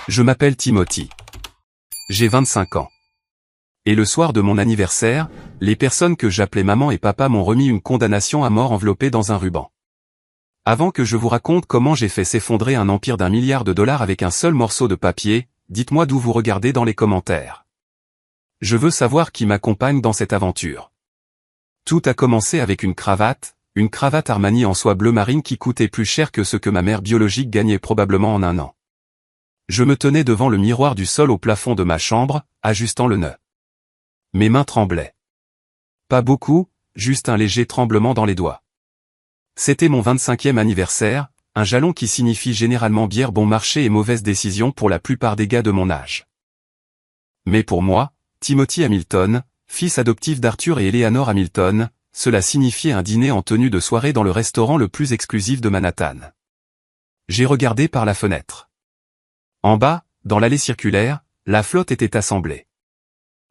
Je m'appelle Timothy. J'ai 25 ans. Et le soir de mon anniversaire, les personnes que j'appelais maman et papa m'ont remis une condamnation à mort enveloppée dans un ruban. Avant que je vous raconte comment j'ai fait s'effondrer un empire d'1 milliard de dollars avec un seul morceau de papier, dites-moi d'où vous regardez dans les commentaires. Je veux savoir qui m'accompagne dans cette aventure. Tout a commencé avec une cravate Armani en soie bleu marine qui coûtait plus cher que ce que ma mère biologique gagnait probablement en un an. Je me tenais devant le miroir du sol au plafond de ma chambre, ajustant le nœud. Mes mains tremblaient. Pas beaucoup, juste un léger tremblement dans les doigts. C'était mon 25e anniversaire, un jalon qui signifie généralement bière bon marché et mauvaise décision pour la plupart des gars de mon âge. Mais pour moi, Timothy Hamilton, fils adoptif d'Arthur et Eleanor Hamilton, cela signifiait un dîner en tenue de soirée dans le restaurant le plus exclusif de Manhattan. J'ai regardé par la fenêtre. En bas, dans l'allée circulaire, la flotte était assemblée.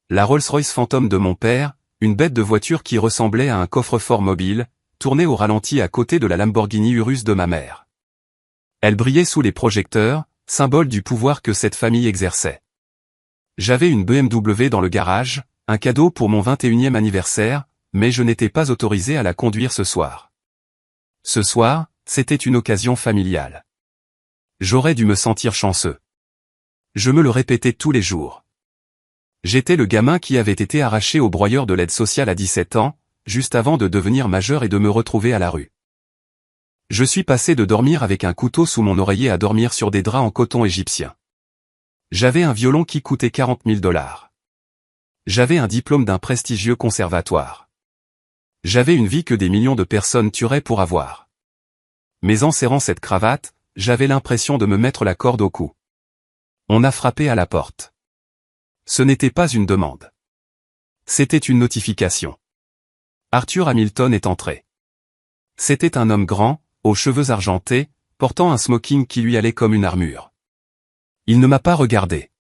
La Rolls-Royce Phantom de mon père, une bête de voiture qui ressemblait à un coffre-fort mobile, tournait au ralenti à côté de la Lamborghini Urus de ma mère. Elle brillait sous les projecteurs, symbole du pouvoir que cette famille exerçait. J'avais une BMW dans le garage, un cadeau pour mon 21e anniversaire, mais je n'étais pas autorisé à la conduire ce soir. Ce soir, c'était une occasion familiale. J'aurais dû me sentir chanceux. Je me le répétais tous les jours. J'étais le gamin qui avait été arraché au broyeur de l'aide sociale à 17 ans, juste avant de devenir majeur et de me retrouver à la rue. Je suis passé de dormir avec un couteau sous mon oreiller à dormir sur des draps en coton égyptien. J'avais un violon qui coûtait 40 000 $. J'avais un diplôme d'un prestigieux conservatoire. J'avais une vie que des millions de personnes tueraient pour avoir. Mais en serrant cette cravate, j'avais l'impression de me mettre la corde au cou. On a frappé à la porte. Ce n'était pas une demande. C'était une notification. Arthur Hamilton est entré. C'était un homme grand, aux cheveux argentés, portant un smoking qui lui allait comme une armure. Il ne m'a pas regardé.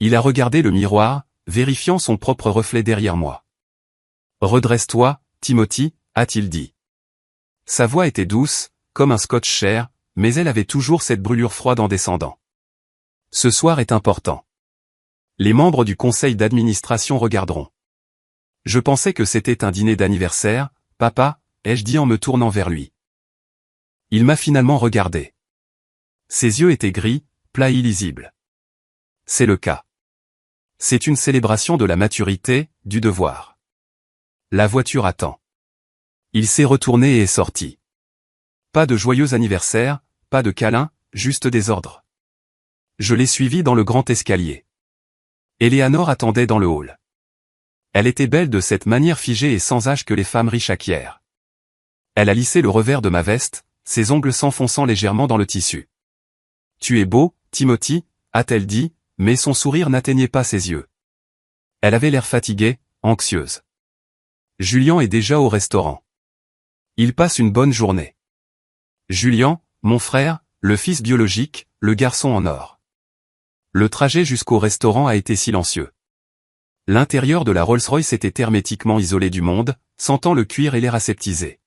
Il a regardé le miroir, vérifiant son propre reflet derrière moi. « Redresse-toi, Timothy », a-t-il dit. Sa voix était douce, comme un scotch cher, mais elle avait toujours cette brûlure froide en descendant. Ce soir est important. Les membres du conseil d'administration regarderont. Je pensais que c'était un dîner d'anniversaire, papa, ai-je dit en me tournant vers lui. Il m'a finalement regardé. Ses yeux étaient gris, plats illisibles. C'est le cas. C'est une célébration de la maturité, du devoir. La voiture attend. Il s'est retourné et est sorti. Pas de joyeux anniversaire, pas de câlin, juste des ordres. Je l'ai suivi dans le grand escalier. Eleanor attendait dans le hall. Elle était belle de cette manière figée et sans âge que les femmes riches acquièrent. Elle a lissé le revers de ma veste, ses ongles s'enfonçant légèrement dans le tissu. « Tu es beau, Timothy », a-t-elle dit, mais son sourire n'atteignait pas ses yeux. Elle avait l'air fatiguée, anxieuse. Julian est déjà au restaurant. Il passe une bonne journée. Julian, mon frère, le fils biologique, le garçon en or. Le trajet jusqu'au restaurant a été silencieux. L'intérieur de la Rolls-Royce était hermétiquement isolé du monde, sentant le cuir et l'air aseptisé.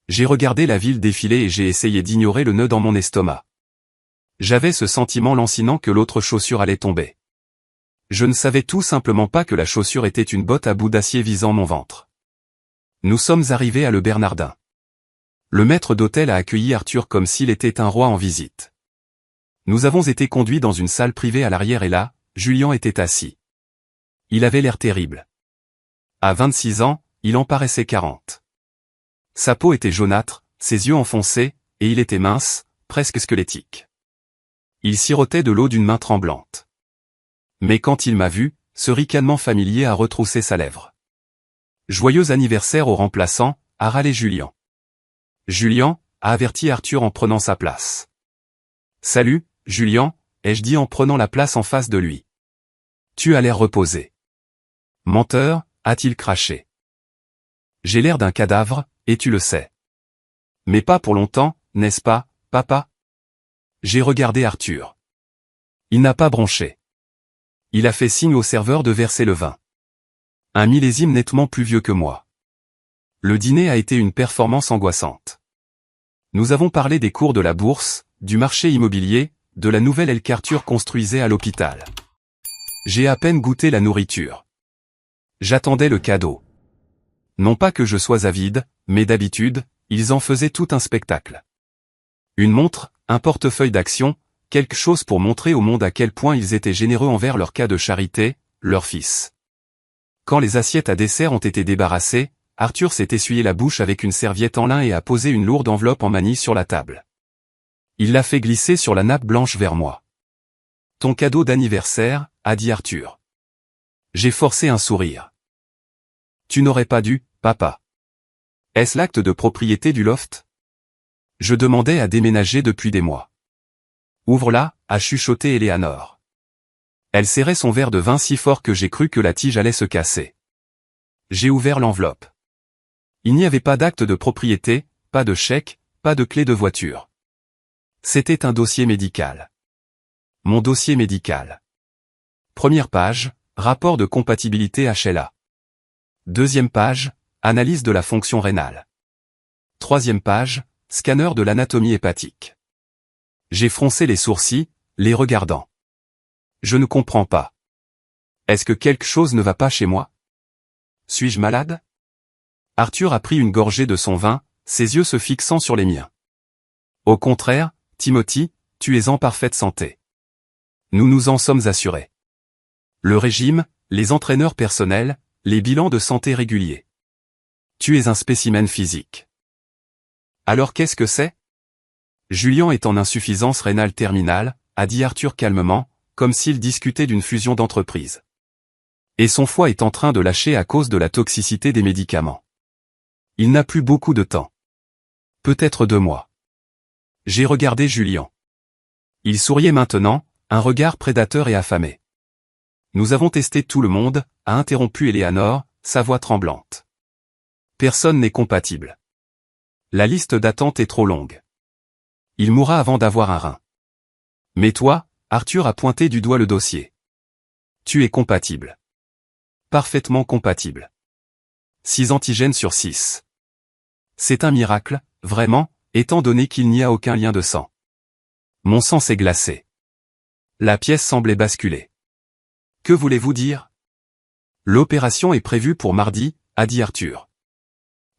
J'ai regardé la ville défiler et j'ai essayé d'ignorer le nœud dans mon estomac. J'avais ce sentiment lancinant que l'autre chaussure allait tomber. Je ne savais tout simplement pas que la chaussure était une botte à bout d'acier visant mon ventre. Nous sommes arrivés à Le Bernardin. Le maître d'hôtel a accueilli Arthur comme s'il était un roi en visite. Nous avons été conduits dans une salle privée à l'arrière et là, Julian était assis. Il avait l'air terrible. À 26 ans, il en paraissait 40. Sa peau était jaunâtre, ses yeux enfoncés, et il était mince, presque squelettique. Il sirotait de l'eau d'une main tremblante. Mais quand il m'a vu, ce ricanement familier a retroussé sa lèvre. « Joyeux anniversaire au remplaçant », a râlé Julian. Julian, a averti Arthur en prenant sa place. « Salut, Julian », ai-je dit en prenant la place en face de lui. « Tu as l'air reposé. »« Menteur », a-t-il craché. « J'ai l'air d'un cadavre, et tu le sais. »« Mais pas pour longtemps, n'est-ce pas, papa ?» J'ai regardé Arthur. Il n'a pas bronché. Il a fait signe au serveur de verser le vin. Un millésime nettement plus vieux que moi. Le dîner a été une performance angoissante. Nous avons parlé des cours de la bourse, du marché immobilier, de la nouvelle aile qu'Arthur construisait à l'hôpital. J'ai à peine goûté la nourriture. J'attendais le cadeau. Non pas que je sois avide, mais d'habitude, ils en faisaient tout un spectacle. Une montre, un portefeuille d'action, quelque chose pour montrer au monde à quel point ils étaient généreux envers leur cas de charité, leur fils. Quand les assiettes à dessert ont été débarrassées, Arthur s'est essuyé la bouche avec une serviette en lin et a posé une lourde enveloppe en manille sur la table. Il l'a fait glisser sur la nappe blanche vers moi. « Ton cadeau d'anniversaire » a dit Arthur. J'ai forcé un sourire. « Tu n'aurais pas dû, papa. » Est-ce l'acte de propriété du loft? Je demandais à déménager depuis des mois. « Ouvre-la » a chuchoté Éléanore. Elle serrait son verre de vin si fort que j'ai cru que la tige allait se casser. J'ai ouvert l'enveloppe. Il n'y avait pas d'acte de propriété, pas de chèque, pas de clé de voiture. C'était un dossier médical. Mon dossier médical. Première page, rapport de compatibilité HLA. Deuxième page, analyse de la fonction rénale. Troisième page, scanner de l'anatomie hépatique. J'ai froncé les sourcils, les regardant. Je ne comprends pas. Est-ce que quelque chose ne va pas chez moi? Suis-je malade? Arthur a pris une gorgée de son vin, ses yeux se fixant sur les miens. Au contraire, Timothy, tu es en parfaite santé. Nous nous en sommes assurés. Le régime, les entraîneurs personnels, les bilans de santé réguliers. Tu es un spécimen physique. Alors qu'est-ce que c'est? Julien est en insuffisance rénale terminale, a dit Arthur calmement, comme s'il discutait d'une fusion d'entreprises. Et son foie est en train de lâcher à cause de la toxicité des médicaments. Il n'a plus beaucoup de temps. Peut-être 2 mois. J'ai regardé Julien. Il souriait maintenant, un regard prédateur et affamé. Nous avons testé tout le monde, a interrompu Éléanore, sa voix tremblante. Personne n'est compatible. La liste d'attente est trop longue. Il mourra avant d'avoir un rein. Mais toi, Arthur a pointé du doigt le dossier. Tu es compatible. Parfaitement compatible. 6 antigènes sur 6. C'est un miracle, vraiment, étant donné qu'il n'y a aucun lien de sang. Mon sang s'est glacé. La pièce semblait basculer. Que voulez-vous dire? L'opération est prévue pour mardi, a dit Arthur.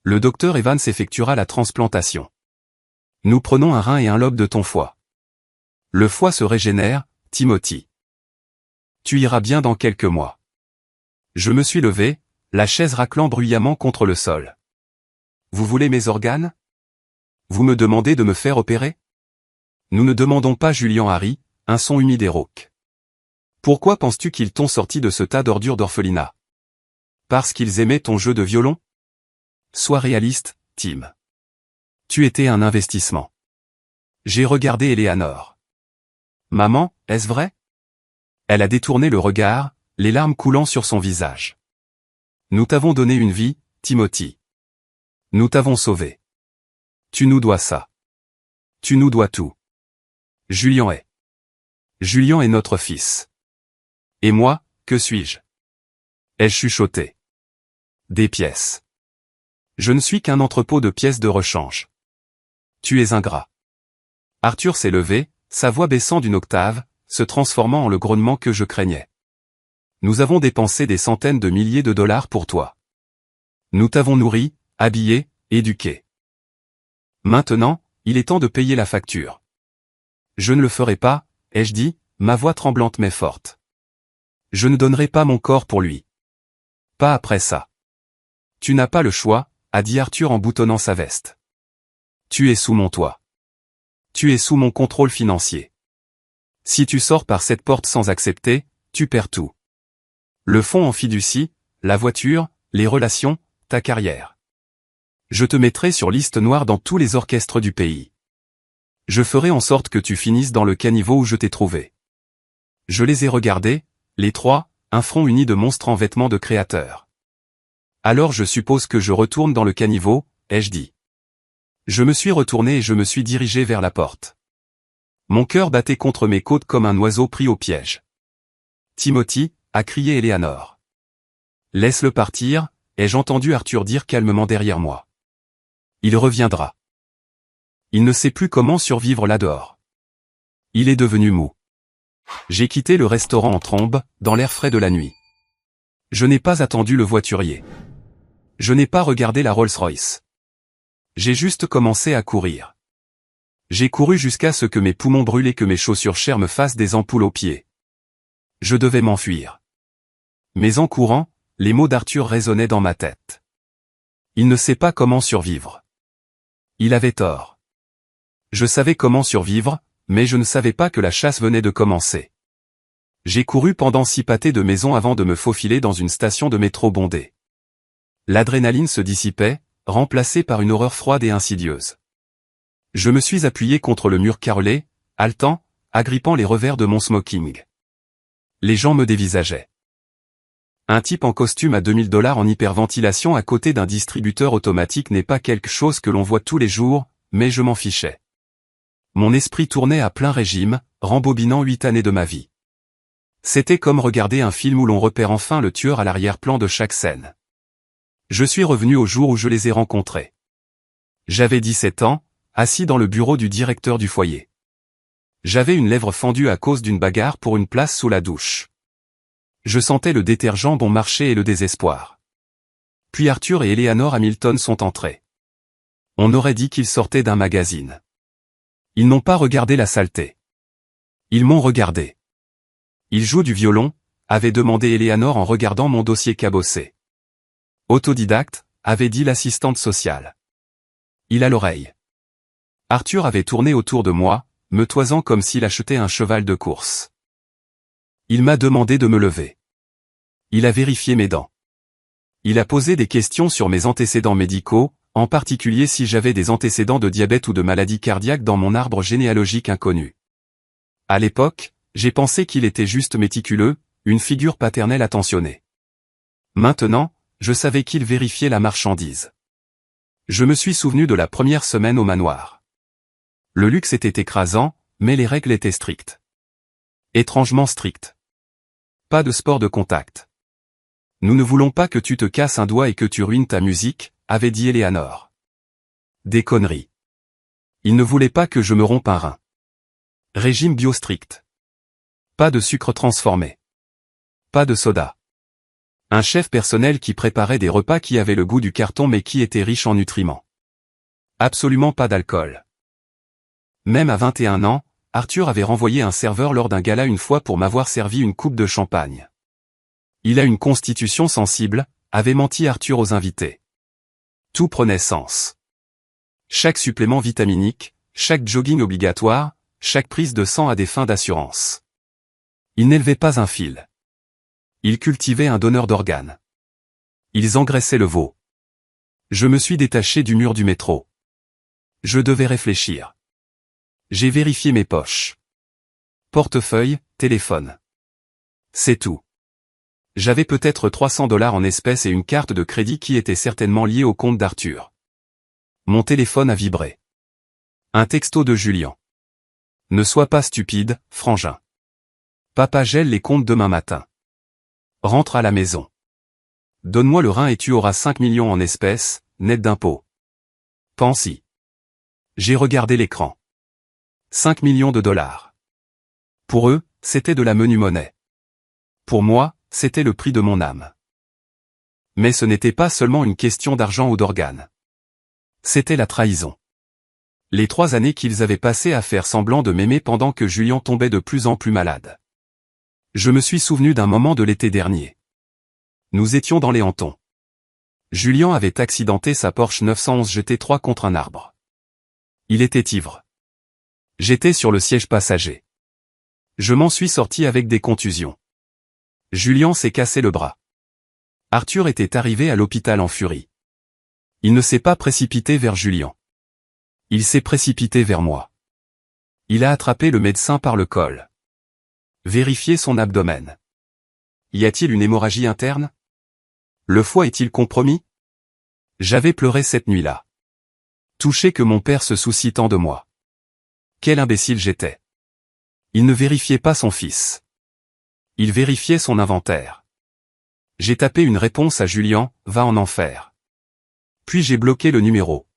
Le docteur Evans effectuera la transplantation. Nous prenons un rein et un lobe de ton foie. Le foie se régénère, Timothy. Tu iras bien dans quelques mois. Je me suis levé, la chaise raclant bruyamment contre le sol. Vous voulez mes organes? Vous me demandez de me faire opérer? Nous ne demandons pas Julien Harry, un son humide et rauque. Pourquoi penses-tu qu'ils t'ont sorti de ce tas d'ordures d'orphelinat? Parce qu'ils aimaient ton jeu de violon? Sois réaliste, Tim. Tu étais un investissement. J'ai regardé Éléanore. Maman, est-ce vrai? Elle a détourné le regard, les larmes coulant sur son visage. Nous t'avons donné une vie, Timothy. Nous t'avons sauvé. Tu nous dois ça. Tu nous dois tout. Julien est notre fils. Et moi, que suis-je? Ai-je chuchoté? Des pièces. Je ne suis qu'un entrepôt de pièces de rechange. Tu es ingrat. Arthur s'est levé, sa voix baissant d'une octave, se transformant en le grognement que je craignais. Nous avons dépensé des centaines de milliers de dollars pour toi. Nous t'avons nourri, habillé, éduqué. Maintenant, il est temps de payer la facture. Je ne le ferai pas, ai-je dit, ma voix tremblante mais forte. Je ne donnerai pas mon corps pour lui. Pas après ça. Tu n'as pas le choix, a dit Arthur en boutonnant sa veste. Tu es sous mon toit. Tu es sous mon contrôle financier. Si tu sors par cette porte sans accepter, tu perds tout. Le fonds en fiducie, la voiture, les relations, ta carrière. Je te mettrai sur liste noire dans tous les orchestres du pays. Je ferai en sorte que tu finisses dans le caniveau où je t'ai trouvé. Je les ai regardés, les trois, un front uni de monstres en vêtements de créateurs. Alors je suppose que je retourne dans le caniveau, ai-je dit. Je me suis retourné et je me suis dirigé vers la porte. Mon cœur battait contre mes côtes comme un oiseau pris au piège. Timothy, a crié Éléanore. Laisse-le partir, ai-je entendu Arthur dire calmement derrière moi. Il reviendra. Il ne sait plus comment survivre là-dehors. Il est devenu mou. J'ai quitté le restaurant en trombe, dans l'air frais de la nuit. Je n'ai pas attendu le voiturier. Je n'ai pas regardé la Rolls-Royce. J'ai juste commencé à courir. J'ai couru jusqu'à ce que mes poumons brûlent et que mes chaussures chères me fassent des ampoules aux pieds. Je devais m'enfuir. Mais en courant, les mots d'Arthur résonnaient dans ma tête. Il ne sait pas comment survivre. Il avait tort. Je savais comment survivre, mais je ne savais pas que la chasse venait de commencer. J'ai couru pendant 6 pâtés de maison avant de me faufiler dans une station de métro bondée. L'adrénaline se dissipait, remplacée par une horreur froide et insidieuse. Je me suis appuyé contre le mur carrelé, haletant, agrippant les revers de mon smoking. Les gens me dévisageaient. Un type en costume à $2000 en hyperventilation à côté d'un distributeur automatique n'est pas quelque chose que l'on voit tous les jours, mais je m'en fichais. Mon esprit tournait à plein régime, rembobinant 8 années de ma vie. C'était comme regarder un film où l'on repère enfin le tueur à l'arrière-plan de chaque scène. Je suis revenu au jour où je les ai rencontrés. J'avais 17 ans, assis dans le bureau du directeur du foyer. J'avais une lèvre fendue à cause d'une bagarre pour une place sous la douche. Je sentais le détergent bon marché et le désespoir. Puis Arthur et Eleanor Hamilton sont entrés. On aurait dit qu'ils sortaient d'un magazine. Ils n'ont pas regardé la saleté. Ils m'ont regardé. Il joue du violon, avait demandé Eleanor en regardant mon dossier cabossé. Autodidacte, avait dit l'assistante sociale. Il a l'oreille. Arthur avait tourné autour de moi, me toisant comme s'il achetait un cheval de course. Il m'a demandé de me lever. Il a vérifié mes dents. Il a posé des questions sur mes antécédents médicaux, en particulier si j'avais des antécédents de diabète ou de maladie cardiaque dans mon arbre généalogique inconnu. À l'époque, j'ai pensé qu'il était juste méticuleux, une figure paternelle attentionnée. Maintenant, je savais qu'il vérifiait la marchandise. Je me suis souvenu de la première semaine au manoir. Le luxe était écrasant, mais les règles étaient strictes. Étrangement strictes. Pas de sport de contact. Nous ne voulons pas que tu te casses un doigt et que tu ruines ta musique, avait dit Eleanor. Des conneries. Il ne voulait pas que je me rompe un rein. Régime bio strict. Pas de sucre transformé. Pas de soda. Un chef personnel qui préparait des repas qui avaient le goût du carton mais qui étaient riches en nutriments. Absolument pas d'alcool. Même à 21 ans, Arthur avait renvoyé un serveur lors d'un gala une fois pour m'avoir servi une coupe de champagne. Il a une constitution sensible, avait menti Arthur aux invités. Tout prenait sens. Chaque supplément vitaminique, chaque jogging obligatoire, chaque prise de sang à des fins d'assurance. Il n'élevait pas un fil. Ils cultivaient un donneur d'organes. Ils engraissaient le veau. Je me suis détaché du mur du métro. Je devais réfléchir. J'ai vérifié mes poches. Portefeuille, téléphone. C'est tout. J'avais peut-être $300 en espèces et une carte de crédit qui était certainement liée au compte d'Arthur. Mon téléphone a vibré. Un texto de Julien. Ne sois pas stupide, frangin. Papa gèle les comptes demain matin. Rentre à la maison. Donne-moi le rein et tu auras 5 millions en espèces, net d'impôts. Pense-y. J'ai regardé l'écran. 5 millions de dollars. Pour eux, c'était de la menue monnaie. Pour moi, c'était le prix de mon âme. Mais ce n'était pas seulement une question d'argent ou d'organes. C'était la trahison. Les 3 années qu'ils avaient passées à faire semblant de m'aimer pendant que Julien tombait de plus en plus malade. Je me suis souvenu d'un moment de l'été dernier. Nous étions dans les hantons. Julien avait accidenté sa Porsche 911 GT3 contre un arbre. Il était ivre. J'étais sur le siège passager. Je m'en suis sorti avec des contusions. Julien s'est cassé le bras. Arthur était arrivé à l'hôpital en furie. Il ne s'est pas précipité vers Julien. Il s'est précipité vers moi. Il a attrapé le médecin par le col. Vérifié son abdomen. Y a-t-il une hémorragie interne? Le foie est-il compromis? J'avais pleuré cette nuit-là. Touché que mon père se soucie tant de moi. Quel imbécile j'étais. Il ne vérifiait pas son fils. Il vérifiait son inventaire. J'ai tapé une réponse à Julien, va en enfer. Puis j'ai bloqué le numéro.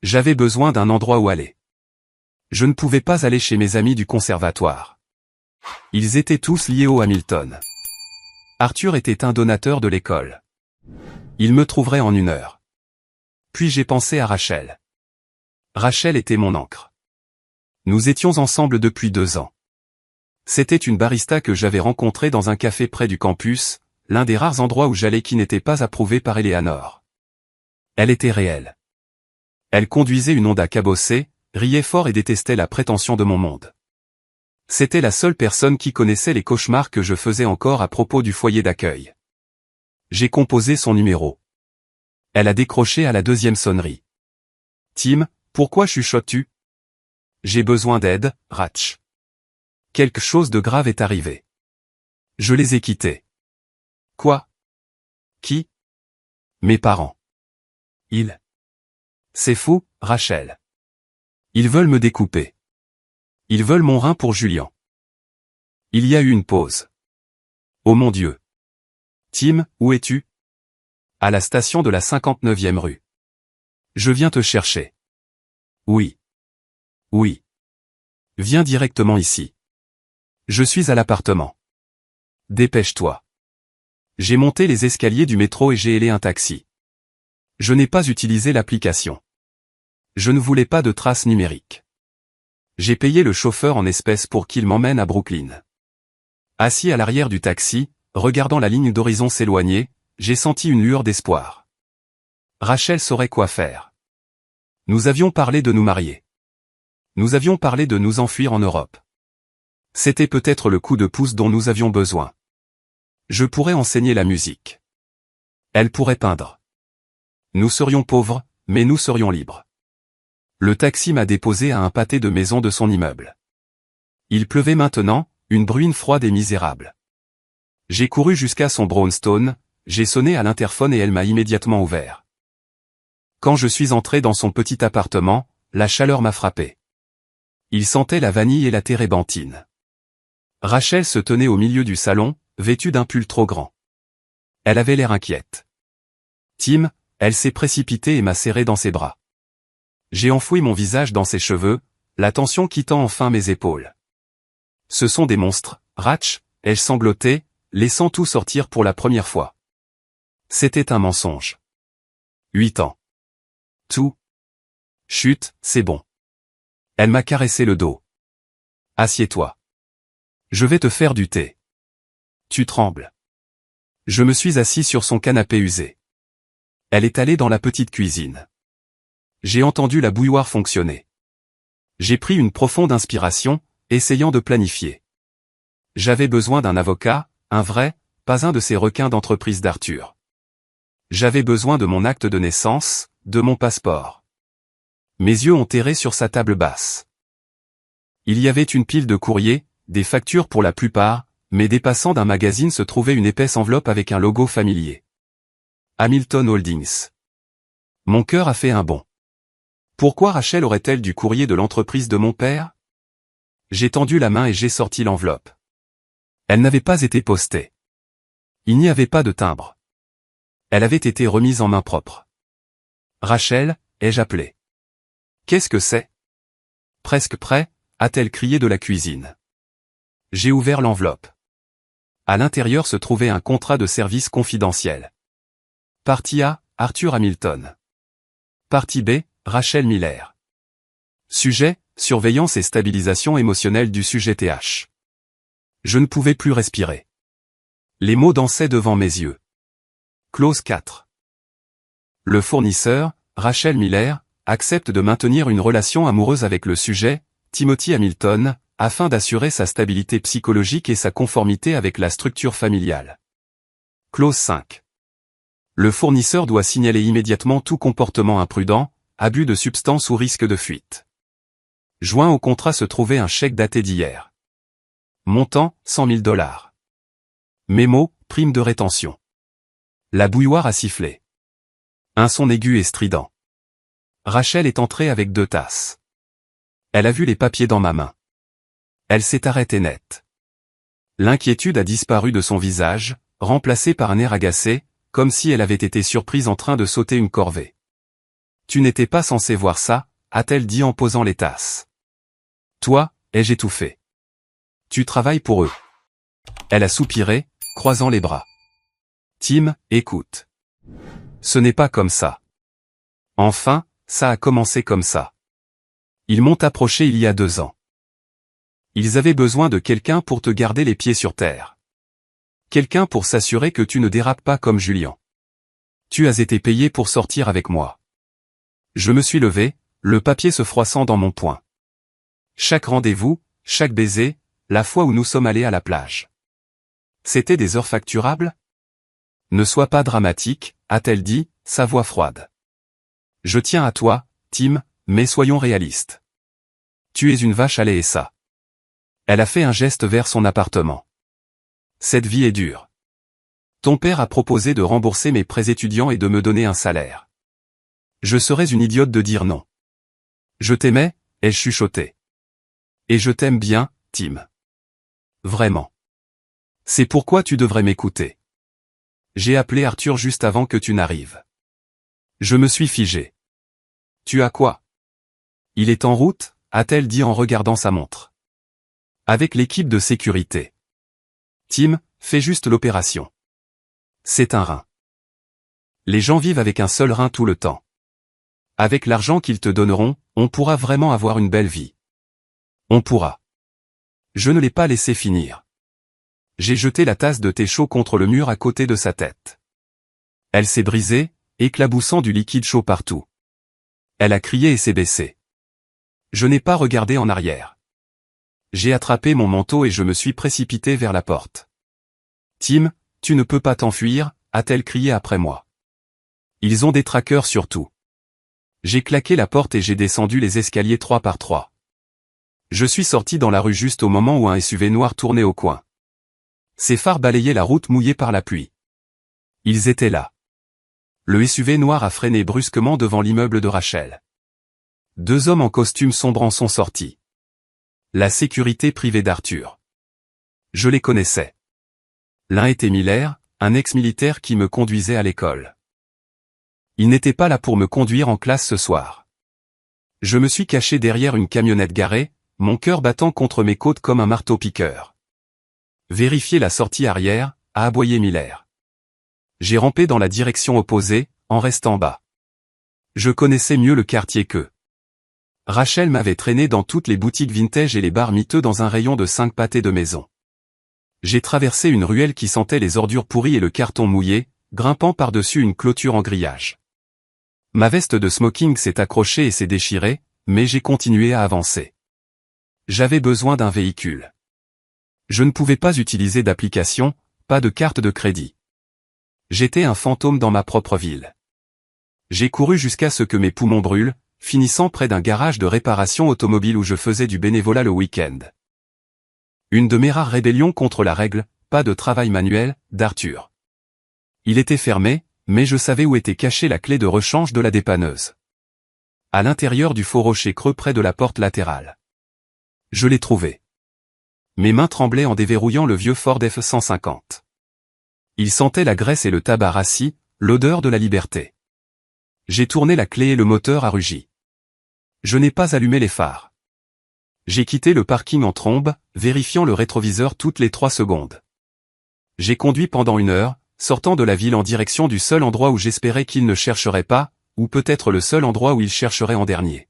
J'avais besoin d'un endroit où aller. Je ne pouvais pas aller chez mes amis du conservatoire. Ils étaient tous liés au Hamilton. Arthur était un donateur de l'école. Il me trouverait en 1 heure. Puis j'ai pensé à Rachel. Rachel était mon ancre. Nous étions ensemble depuis 2 ans. C'était une barista que j'avais rencontrée dans un café près du campus, l'un des rares endroits où j'allais qui n'était pas approuvé par Eleanor. Elle était réelle. Elle conduisait une Honda cabossée, riait fort et détestait la prétention de mon monde. C'était la seule personne qui connaissait les cauchemars que je faisais encore à propos du foyer d'accueil. J'ai composé son numéro. Elle a décroché à la 2e sonnerie. « Tim, pourquoi chuchotes-tu ? » « J'ai besoin d'aide, Rach. Quelque chose de grave est arrivé. Je les ai quittés. »« Quoi ? Qui ? » ?»« Mes parents. »« Ils. » »« C'est fou, Rachel. Ils veulent me découper. Ils veulent mon rein pour Julien. » Il y a eu une pause. « Oh mon Dieu. Tim, où es-tu ? » ?»« À la station de la 59e rue. »« Je viens te chercher. »« Oui. Oui. Viens directement ici. Je suis à l'appartement. Dépêche-toi. » J'ai monté les escaliers du métro et j'ai hélé un taxi. Je n'ai pas utilisé l'application. Je ne voulais pas de traces numériques. J'ai payé le chauffeur en espèces pour qu'il m'emmène à Brooklyn. Assis à l'arrière du taxi, regardant la ligne d'horizon s'éloigner, j'ai senti une lueur d'espoir. Rachel saurait quoi faire. Nous avions parlé de nous marier. Nous avions parlé de nous enfuir en Europe. C'était peut-être le coup de pouce dont nous avions besoin. Je pourrais enseigner la musique. Elle pourrait peindre. Nous serions pauvres, mais nous serions libres. Le taxi m'a déposé à un pâté de maison de son immeuble. Il pleuvait maintenant, une bruine froide et misérable. J'ai couru jusqu'à son brownstone, j'ai sonné à l'interphone et elle m'a immédiatement ouvert. Quand je suis entré dans son petit appartement, la chaleur m'a frappé. Il sentait la vanille et la térébenthine. Rachel se tenait au milieu du salon, vêtue d'un pull trop grand. Elle avait l'air inquiète. Tim, elle s'est précipitée et m'a serré dans ses bras. J'ai enfoui mon visage dans ses cheveux, la tension quittant enfin mes épaules. Ce sont des monstres, Rach, ai-je sangloté, laissant tout sortir pour la première fois. C'était un mensonge. 8 ans. Tout. Chut, c'est bon. Elle m'a caressé le dos. Assieds-toi. Je vais te faire du thé. Tu trembles. Je me suis assis sur son canapé usé. Elle est allée dans la petite cuisine. J'ai entendu la bouilloire fonctionner. J'ai pris une profonde inspiration, essayant de planifier. J'avais besoin d'un avocat, un vrai, pas un de ces requins d'entreprise d'Arthur. J'avais besoin de mon acte de naissance, de mon passeport. Mes yeux ont erré sur sa table basse. Il y avait une pile de courriers, des factures pour la plupart, mais dépassant d'un magazine se trouvait une épaisse enveloppe avec un logo familier. Hamilton Holdings. Mon cœur a fait un bond. Pourquoi Rachel aurait-elle du courrier de l'entreprise de mon père? J'ai tendu la main et j'ai sorti l'enveloppe. Elle n'avait pas été postée. Il n'y avait pas de timbre. Elle avait été remise en main propre. Rachel, ai-je appelé. Qu'est-ce que c'est? Presque prêt, a-t-elle crié de la cuisine. J'ai ouvert l'enveloppe. À l'intérieur se trouvait un contrat de service confidentiel. Partie A, Arthur Hamilton. Partie B, Rachel Miller. Sujet, surveillance et stabilisation émotionnelle du sujet TH. Je ne pouvais plus respirer. Les mots dansaient devant mes yeux. Clause 4. Le fournisseur, Rachel Miller, accepte de maintenir une relation amoureuse avec le sujet, Timothy Hamilton, afin d'assurer sa stabilité psychologique et sa conformité avec la structure familiale. Clause 5. Le fournisseur doit signaler immédiatement tout comportement imprudent, abus de substance ou risque de fuite. Joint au contrat se trouvait un chèque daté d'hier. Montant, $100 000. Mémo, prime de rétention. La bouilloire a sifflé. Un son aigu et strident. Rachel est entrée avec 2 tasses. Elle a vu les papiers dans ma main. Elle s'est arrêtée net. L'inquiétude a disparu de son visage, remplacée par un air agacé, comme si elle avait été surprise en train de sauter une corvée. « Tu n'étais pas censé voir ça », a-t-elle dit en posant les tasses. Toi, ai-je étouffé. Tu travailles pour eux. Elle a soupiré, croisant les bras. Tim, écoute. Ce n'est pas comme ça. Enfin, ça a commencé comme ça. Ils m'ont approché il y a 2 ans. Ils avaient besoin de quelqu'un pour te garder les pieds sur terre. Quelqu'un pour s'assurer que tu ne dérapes pas comme Julian. Tu as été payé pour sortir avec moi. Je me suis levé, le papier se froissant dans mon poing. Chaque rendez-vous, chaque baiser, la fois où nous sommes allés à la plage. C'était des heures facturables? Ne sois pas dramatique, a-t-elle dit, sa voix froide. Je tiens à toi, Tim, mais soyons réalistes. Tu es une vache à lait et ça. Elle a fait un geste vers son appartement. Cette vie est dure. Ton père a proposé de rembourser mes prêts étudiants et de me donner un salaire. Je serais une idiote de dire non. Je t'aimais, ai-je chuchoté. Et je t'aime bien, Tim. Vraiment. C'est pourquoi tu devrais m'écouter. J'ai appelé Arthur juste avant que tu n'arrives. Je me suis figé. Tu as quoi? Il est en route, a-t-elle dit en regardant sa montre. Avec l'équipe de sécurité. Tim, fais juste l'opération. C'est un rein. Les gens vivent avec un seul rein tout le temps. Avec l'argent qu'ils te donneront, on pourra vraiment avoir une belle vie. On pourra. Je ne l'ai pas laissé finir. J'ai jeté la tasse de thé chaud contre le mur à côté de sa tête. Elle s'est brisée, éclaboussant du liquide chaud partout. Elle a crié et s'est baissée. Je n'ai pas regardé en arrière. J'ai attrapé mon manteau et je me suis précipité vers la porte. Tim, tu ne peux pas t'enfuir, a-t-elle crié après moi. Ils ont des traqueurs sur tout. J'ai claqué la porte et j'ai descendu les escaliers 3 par 3. Je suis sorti dans la rue juste au moment où un SUV noir tournait au coin. Ses phares balayaient la route mouillée par la pluie. Ils étaient là. Le SUV noir a freiné brusquement devant l'immeuble de Rachel. 2 hommes en costume sombre en sont sortis. La sécurité privée d'Arthur. Je les connaissais. L'un était Miller, un ex-militaire qui me conduisait à l'école. Il n'était pas là pour me conduire en classe ce soir. Je me suis caché derrière une camionnette garée, mon cœur battant contre mes côtes comme un marteau-piqueur. Vérifiez la sortie arrière, a aboyé Miller. J'ai rampé dans la direction opposée, en restant bas. Je connaissais mieux le quartier qu'eux. Rachel m'avait traîné dans toutes les boutiques vintage et les bars miteux dans un rayon de 5 pâtés de maison. J'ai traversé une ruelle qui sentait les ordures pourries et le carton mouillé, grimpant par-dessus une clôture en grillage. Ma veste de smoking s'est accrochée et s'est déchirée, mais j'ai continué à avancer. J'avais besoin d'un véhicule. Je ne pouvais pas utiliser d'application, pas de carte de crédit. J'étais un fantôme dans ma propre ville. J'ai couru jusqu'à ce que mes poumons brûlent, finissant près d'un garage de réparation automobile où je faisais du bénévolat le week-end. Une de mes rares rébellions contre la règle, pas de travail manuel, d'Arthur. Il était fermé, mais je savais où était cachée la clé de rechange de la dépanneuse. À l'intérieur du faux rocher creux près de la porte latérale. Je l'ai trouvé. Mes mains tremblaient en déverrouillant le vieux Ford F-150. Il sentait la graisse et le tabac rassis, l'odeur de la liberté. J'ai tourné la clé et le moteur a rugi. Je n'ai pas allumé les phares. J'ai quitté le parking en trombe, vérifiant le rétroviseur toutes les 3 secondes. J'ai conduit pendant 1 heure, sortant de la ville en direction du seul endroit où j'espérais qu'il ne chercherait pas, ou peut-être le seul endroit où il chercherait en dernier.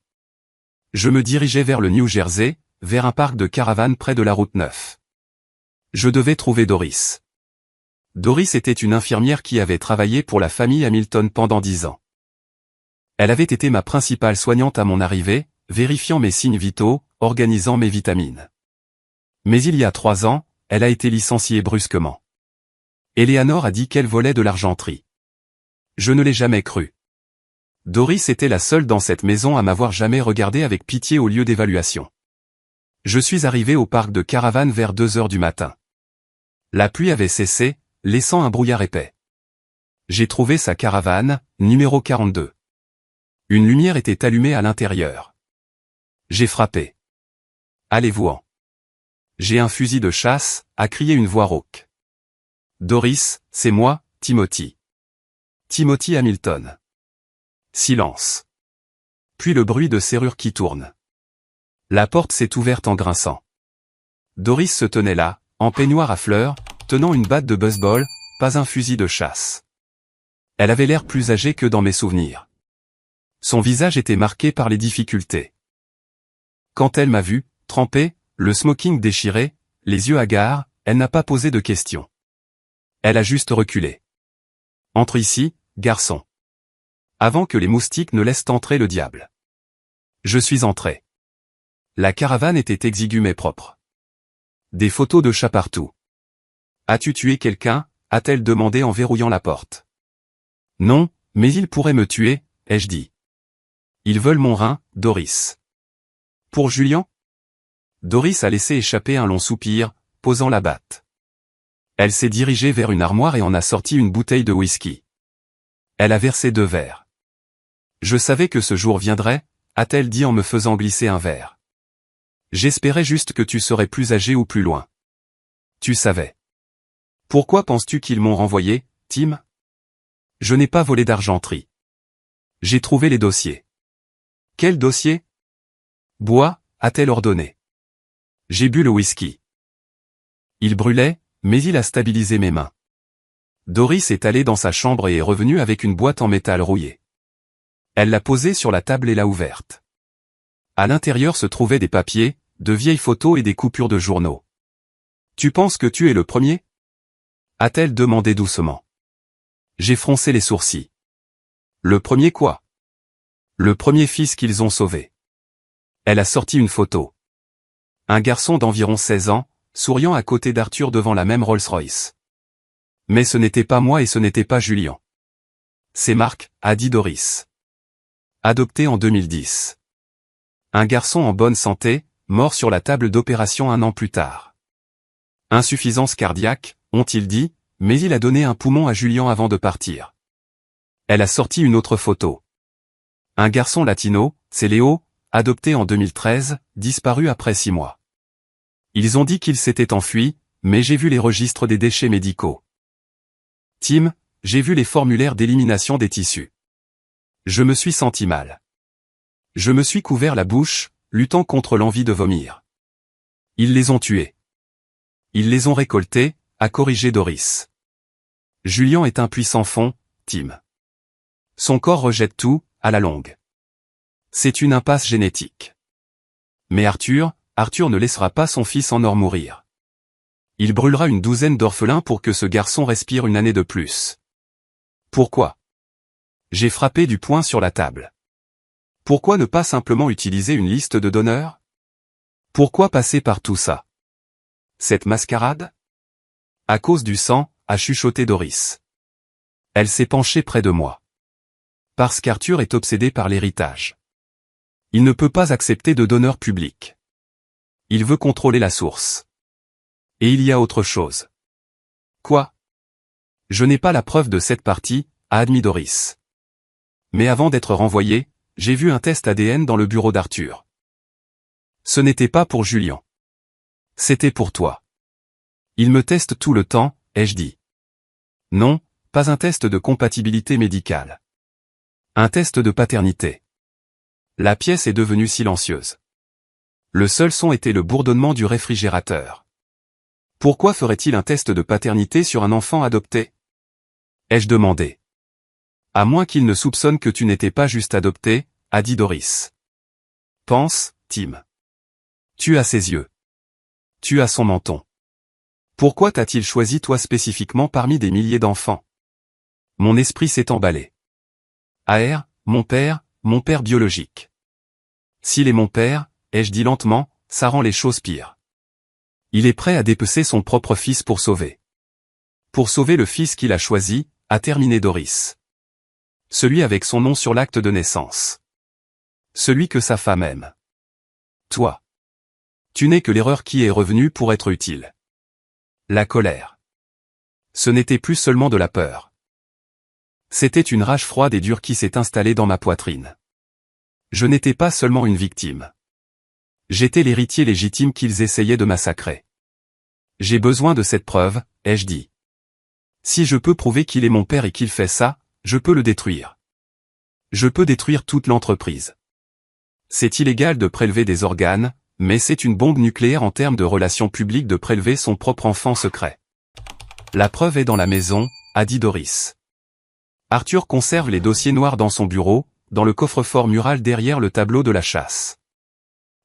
Je me dirigeais vers le New Jersey, vers un parc de caravanes près de la route 9. Je devais trouver Doris. Doris était une infirmière qui avait travaillé pour la famille Hamilton pendant 10 ans. Elle avait été ma principale soignante à mon arrivée, vérifiant mes signes vitaux, organisant mes vitamines. Mais il y a 3 ans, elle a été licenciée brusquement. Eleanor a dit qu'elle volait de l'argenterie. Je ne l'ai jamais cru. Doris était la seule dans cette maison à m'avoir jamais regardé avec pitié au lieu d'évaluation. Je suis arrivé au parc de caravanes vers 2 heures du matin. La pluie avait cessé, laissant un brouillard épais. J'ai trouvé sa caravane, numéro 42. Une lumière était allumée à l'intérieur. J'ai frappé. Allez-vous-en. J'ai un fusil de chasse, a crié une voix rauque. Doris, c'est moi, Timothy. Timothy Hamilton. Silence. Puis le bruit de serrure qui tourne. La porte s'est ouverte en grinçant. Doris se tenait là, en peignoir à fleurs, tenant une batte de baseball, pas un fusil de chasse. Elle avait l'air plus âgée que dans mes souvenirs. Son visage était marqué par les difficultés. Quand elle m'a vu, trempé, le smoking déchiré, les yeux hagards, elle n'a pas posé de questions. Elle a juste reculé. Entre ici, garçon. Avant que les moustiques ne laissent entrer le diable. Je suis entré. La caravane était exiguë mais propre. Des photos de chats partout. As-tu tué quelqu'un? A-t-elle demandé en verrouillant la porte. Non, mais ils pourraient me tuer, ai-je dit. Ils veulent mon rein, Doris. Pour Julian? Doris a laissé échapper un long soupir, posant la batte. Elle s'est dirigée vers une armoire et en a sorti une bouteille de whisky. Elle a versé 2 verres. Je savais que ce jour viendrait, a-t-elle dit en me faisant glisser un verre. J'espérais juste que tu serais plus âgé ou plus loin. Tu savais. Pourquoi penses-tu qu'ils m'ont renvoyé, Tim? Je n'ai pas volé d'argenterie. J'ai trouvé les dossiers. Quel dossier? Bois, a-t-elle ordonné. J'ai bu le whisky. Il brûlait, mais il a stabilisé mes mains. Doris est allée dans sa chambre et est revenue avec une boîte en métal rouillé. Elle l'a posée sur la table et l'a ouverte. À l'intérieur se trouvaient des papiers, de vieilles photos et des coupures de journaux. Tu penses que tu es le premier? A-t-elle demandé doucement. J'ai froncé les sourcils. Le premier quoi? Le premier fils qu'ils ont sauvé. Elle a sorti une photo. Un garçon d'environ 16 ans, souriant à côté d'Arthur devant la même Rolls-Royce. Mais ce n'était pas moi et ce n'était pas Julian. C'est Marc, a dit Doris. Adopté en 2010. Un garçon en bonne santé, mort sur la table d'opération 1 an plus tard. Insuffisance cardiaque, ont-ils dit, mais il a donné un poumon à Julian avant de partir. Elle a sorti une autre photo. Un garçon latino, c'est Léo, adopté en 2013, disparu après 6 mois. Ils ont dit qu'il s'était enfui, mais j'ai vu les registres des déchets médicaux. Tim, j'ai vu les formulaires d'élimination des tissus. Je me suis senti mal. Je me suis couvert la bouche, luttant contre l'envie de vomir. Ils les ont tués. Ils les ont récoltés, a corrigé Doris. Julian est un puissant fond, Tim. Son corps rejette tout, à la longue. C'est une impasse génétique. Mais Arthur ne laissera pas son fils en or mourir. Il brûlera une douzaine d'orphelins pour que ce garçon respire une année de plus. Pourquoi? J'ai frappé du poing sur la table. Pourquoi ne pas simplement utiliser une liste de donneurs? Pourquoi passer par tout ça? Cette mascarade? À cause du sang, a chuchoté Doris. Elle s'est penchée près de moi. Parce qu'Arthur est obsédé par l'héritage. Il ne peut pas accepter de donneur public. Il veut contrôler la source. Et il y a autre chose. Quoi? Je n'ai pas la preuve de cette partie, a admis Doris. Mais avant d'être renvoyé, j'ai vu un test ADN dans le bureau d'Arthur. Ce n'était pas pour Julian. C'était pour toi. Il me teste tout le temps, ai-je dit. Non, pas un test de compatibilité médicale. Un test de paternité. La pièce est devenue silencieuse. Le seul son était le bourdonnement du réfrigérateur. Pourquoi ferait-il un test de paternité sur un enfant adopté? Ai-je demandé. À moins qu'il ne soupçonne que tu n'étais pas juste adopté, a dit Doris. Pense, Tim. Tu as ses yeux. Tu as son menton. Pourquoi t'a-t-il choisi toi spécifiquement parmi des milliers d'enfants? Mon esprit s'est emballé. AR, mon père biologique. S'il est mon père, ai-je dit lentement, ça rend les choses pires. Il est prêt à dépecer son propre fils pour sauver. Pour sauver le fils qu'il a choisi, a terminé Doris. Celui avec son nom sur l'acte de naissance. Celui que sa femme aime. Toi. Tu n'es que l'erreur qui est revenue pour être utile. La colère. Ce n'était plus seulement de la peur. C'était une rage froide et dure qui s'est installée dans ma poitrine. Je n'étais pas seulement une victime. J'étais l'héritier légitime qu'ils essayaient de massacrer. J'ai besoin de cette preuve, ai-je dit. Si je peux prouver qu'il est mon père et qu'il fait ça, je peux le détruire. Je peux détruire toute l'entreprise. C'est illégal de prélever des organes, mais c'est une bombe nucléaire en termes de relations publiques de prélever son propre enfant secret. La preuve est dans la maison, a dit Doris. Arthur conserve les dossiers noirs dans son bureau, dans le coffre-fort mural derrière le tableau de la chasse.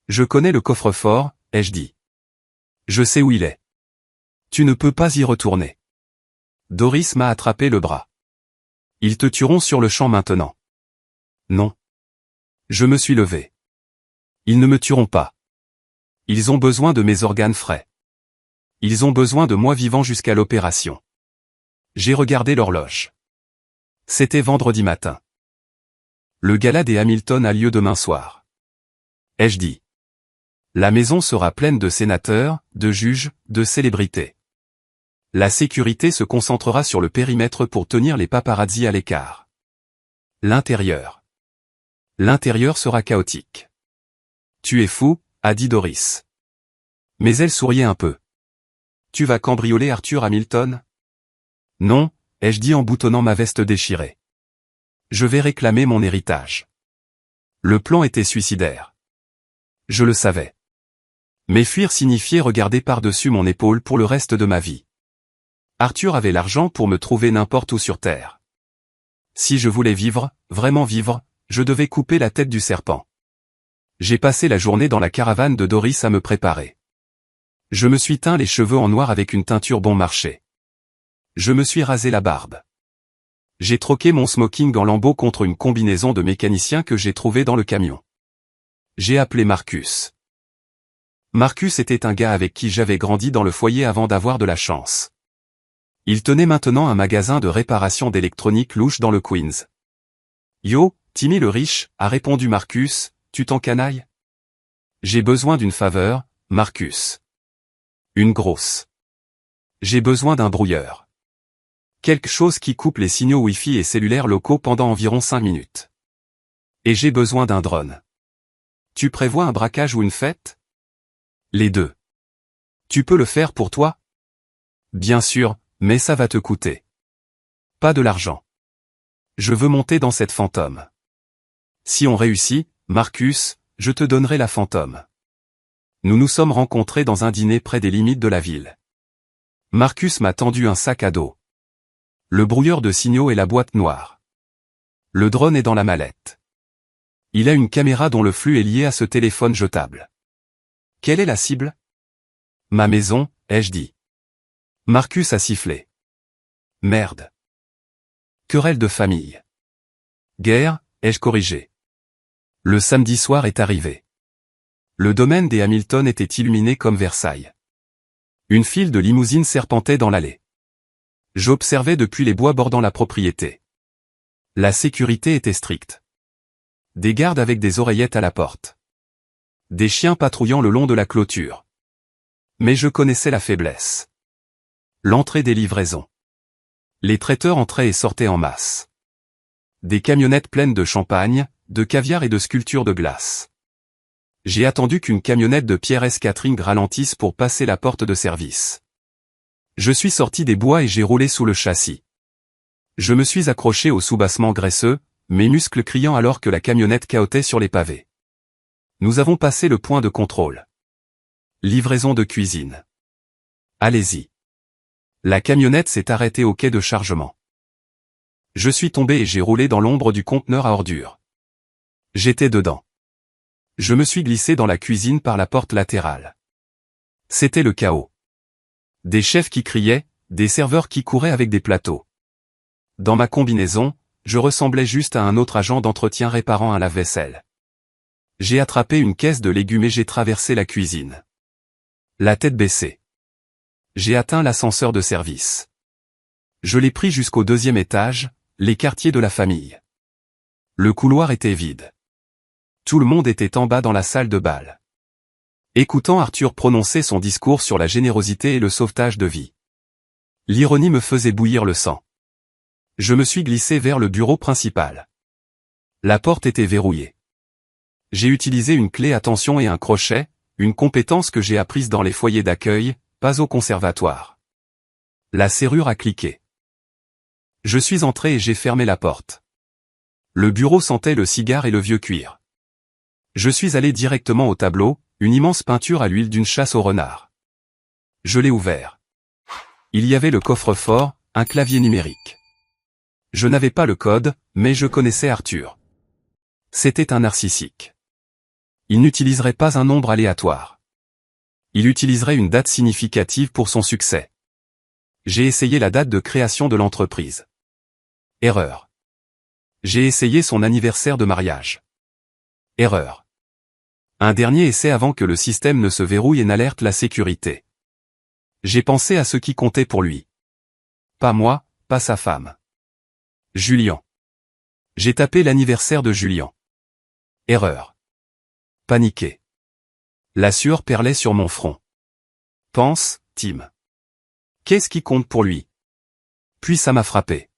Je connais le coffre-fort, ai-je dit. Je sais où il est. Tu ne peux pas y retourner. Doris m'a attrapé le bras. Ils te tueront sur le champ maintenant. Non. Je me suis levé. Ils ne me tueront pas. Ils ont besoin de mes organes frais. Ils ont besoin de moi vivant jusqu'à l'opération. J'ai regardé l'horloge. C'était vendredi matin. Le gala des Hamilton a lieu demain soir. Ai-je dit. La maison sera pleine de sénateurs, de juges, de célébrités. La sécurité se concentrera sur le périmètre pour tenir les paparazzis à l'écart. L'intérieur. L'intérieur sera chaotique. Tu es fou, a dit Doris. Mais elle souriait un peu. Tu vas cambrioler Arthur Hamilton? Non, ai-je dit en boutonnant ma veste déchirée. Je vais réclamer mon héritage. Le plan était suicidaire. Je le savais. Mais fuir signifiait regarder par-dessus mon épaule pour le reste de ma vie. Arthur avait l'argent pour me trouver n'importe où sur Terre. Si je voulais vivre, vraiment vivre, je devais couper la tête du serpent. J'ai passé la journée dans la caravane de Doris à me préparer. Je me suis teint les cheveux en noir avec une teinture bon marché. Je me suis rasé la barbe. J'ai troqué mon smoking en lambeaux contre une combinaison de mécanicien que j'ai trouvée dans le camion. J'ai appelé Marcus. Marcus était un gars avec qui j'avais grandi dans le foyer avant d'avoir de la chance. Il tenait maintenant un magasin de réparation d'électronique louche dans le Queens. Yo, Timmy le riche, a répondu Marcus, tu t'encanailles? J'ai besoin d'une faveur, Marcus. Une grosse. J'ai besoin d'un brouilleur. Quelque chose qui coupe les signaux Wi-Fi et cellulaires locaux pendant environ 5 minutes. Et j'ai besoin d'un drone. Tu prévois un braquage ou une fête? Les deux. Tu peux le faire pour toi? Bien sûr, mais ça va te coûter. Pas de l'argent. Je veux monter dans cette fantôme. Si on réussit, Marcus, je te donnerai la fantôme. Nous nous sommes rencontrés dans un dîner près des limites de la ville. Marcus m'a tendu un sac à dos. Le brouilleur de signaux et la boîte noire. Le drone est dans la mallette. Il a une caméra dont le flux est lié à ce téléphone jetable. Quelle est la cible? Ma maison, ai-je dit. Marcus a sifflé. Merde. Querelle de famille. Guerre, ai-je corrigé. Le samedi soir est arrivé. Le domaine des Hamilton était illuminé comme Versailles. Une file de limousines serpentait dans l'allée. J'observais depuis les bois bordant la propriété. La sécurité était stricte. Des gardes avec des oreillettes à la porte. Des chiens patrouillant le long de la clôture. Mais je connaissais la faiblesse. L'entrée des livraisons. Les traiteurs entraient et sortaient en masse. Des camionnettes pleines de champagne, de caviar et de sculptures de glace. J'ai attendu qu'une camionnette de Pierre S. Catering ralentisse pour passer la porte de service. Je suis sorti des bois et j'ai roulé sous le châssis. Je me suis accroché au soubassement graisseux, mes muscles criant alors que la camionnette cahotait sur les pavés. Nous avons passé le point de contrôle. Livraison de cuisine. Allez-y. La camionnette s'est arrêtée au quai de chargement. Je suis tombé et j'ai roulé dans l'ombre du conteneur à ordures. J'étais dedans. Je me suis glissé dans la cuisine par la porte latérale. C'était le chaos. Des chefs qui criaient, des serveurs qui couraient avec des plateaux. Dans ma combinaison, je ressemblais juste à un autre agent d'entretien réparant un lave-vaisselle. J'ai attrapé une caisse de légumes et j'ai traversé la cuisine. La tête baissée. J'ai atteint l'ascenseur de service. Je l'ai pris jusqu'au 2e étage, les quartiers de la famille. Le couloir était vide. Tout le monde était en bas dans la salle de bal. Écoutant Arthur prononcer son discours sur la générosité et le sauvetage de vie. L'ironie me faisait bouillir le sang. Je me suis glissé vers le bureau principal. La porte était verrouillée. J'ai utilisé une clé à tension et un crochet, une compétence que j'ai apprise dans les foyers d'accueil, pas au conservatoire. La serrure a cliqué. Je suis entré et j'ai fermé la porte. Le bureau sentait le cigare et le vieux cuir. Je suis allé directement au tableau, une immense peinture à l'huile d'une chasse au renard. Je l'ai ouvert. Il y avait le coffre-fort, un clavier numérique. Je n'avais pas le code, mais je connaissais Arthur. C'était un narcissique. Il n'utiliserait pas un nombre aléatoire. Il utiliserait une date significative pour son succès. J'ai essayé la date de création de l'entreprise. Erreur. J'ai essayé son anniversaire de mariage. Erreur. Un dernier essai avant que le système ne se verrouille et n'alerte la sécurité. J'ai pensé à ce qui comptait pour lui. Pas moi, pas sa femme. Julian. J'ai tapé l'anniversaire de Julian. Erreur. Paniqué. La sueur perlait sur mon front. Pense, Tim. Qu'est-ce qui compte pour lui? Puis ça m'a frappé.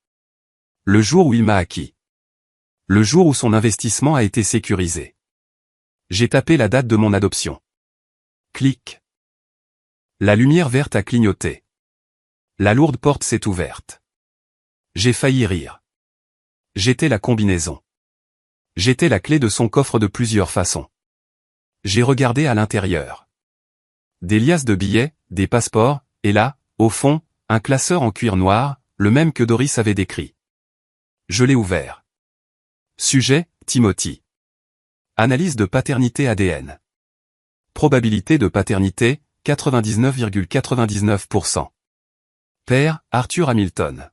Le jour où il m'a acquis. Le jour où son investissement a été sécurisé. J'ai tapé la date de mon adoption. Clic. La lumière verte a clignoté. La lourde porte s'est ouverte. J'ai failli rire. J'étais la combinaison. J'étais la clé de son coffre de plusieurs façons. J'ai regardé à l'intérieur. Des liasses de billets, des passeports, et là, au fond, un classeur en cuir noir, le même que Doris avait décrit. Je l'ai ouvert. Sujet, Timothy. Analyse de paternité ADN. Probabilité de paternité, 99,99%. Père, Arthur Hamilton.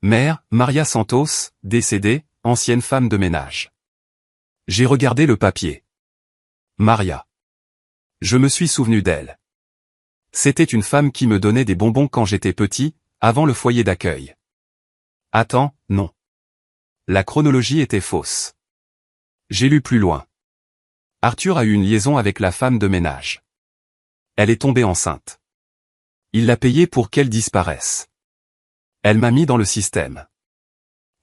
Mère, Maria Santos, décédée, ancienne femme de ménage. J'ai regardé le papier. Maria. Je me suis souvenu d'elle. C'était une femme qui me donnait des bonbons quand j'étais petit, avant le foyer d'accueil. Attends, non. La chronologie était fausse. J'ai lu plus loin. Arthur a eu une liaison avec la femme de ménage. Elle est tombée enceinte. Il l'a payée pour qu'elle disparaisse. Elle m'a mis dans le système.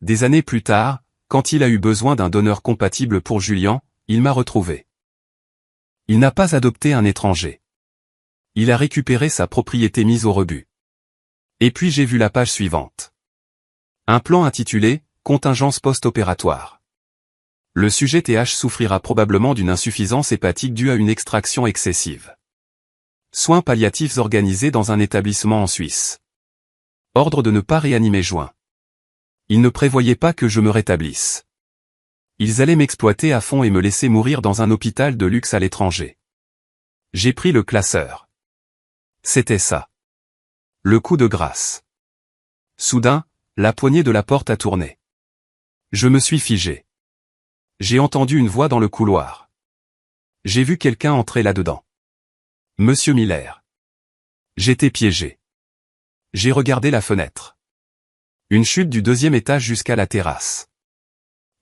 Des années plus tard, quand il a eu besoin d'un donneur compatible pour Julian, il m'a retrouvé. Il n'a pas adopté un étranger. Il a récupéré sa propriété mise au rebut. Et puis j'ai vu la page suivante. Un plan intitulé « Contingence post-opératoire ». Le sujet TH souffrira probablement d'une insuffisance hépatique due à une extraction excessive. Soins palliatifs organisés dans un établissement en Suisse. Ordre de ne pas réanimer juin. Ils ne prévoyaient pas que je me rétablisse. Ils allaient m'exploiter à fond et me laisser mourir dans un hôpital de luxe à l'étranger. J'ai pris le classeur. C'était ça. Le coup de grâce. Soudain, la poignée de la porte a tourné. Je me suis figé. J'ai entendu une voix dans le couloir. J'ai vu quelqu'un entrer là-dedans. Monsieur Miller. J'étais piégé. J'ai regardé la fenêtre. Une chute du 2e étage jusqu'à la terrasse.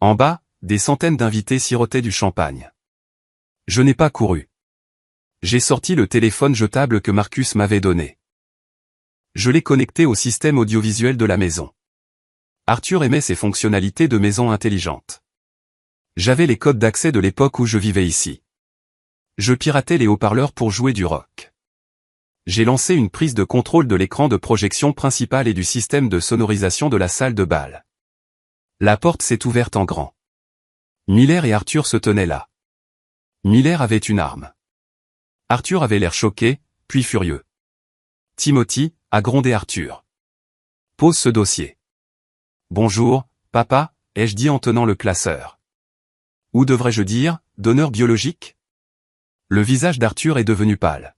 En bas, des centaines d'invités sirotaient du champagne. Je n'ai pas couru. J'ai sorti le téléphone jetable que Marcus m'avait donné. Je l'ai connecté au système audiovisuel de la maison. Arthur aimait ses fonctionnalités de maison intelligente. J'avais les codes d'accès de l'époque où je vivais ici. Je piratais les haut-parleurs pour jouer du rock. J'ai lancé une prise de contrôle de l'écran de projection principal et du système de sonorisation de la salle de bal. La porte s'est ouverte en grand. Miller et Arthur se tenaient là. Miller avait une arme. Arthur avait l'air choqué, puis furieux. Timothy, a grondé Arthur. Pose ce dossier. Bonjour, papa, ai-je dit en tenant le classeur. Ou devrais-je dire, donneur biologique? Le visage d'Arthur est devenu pâle.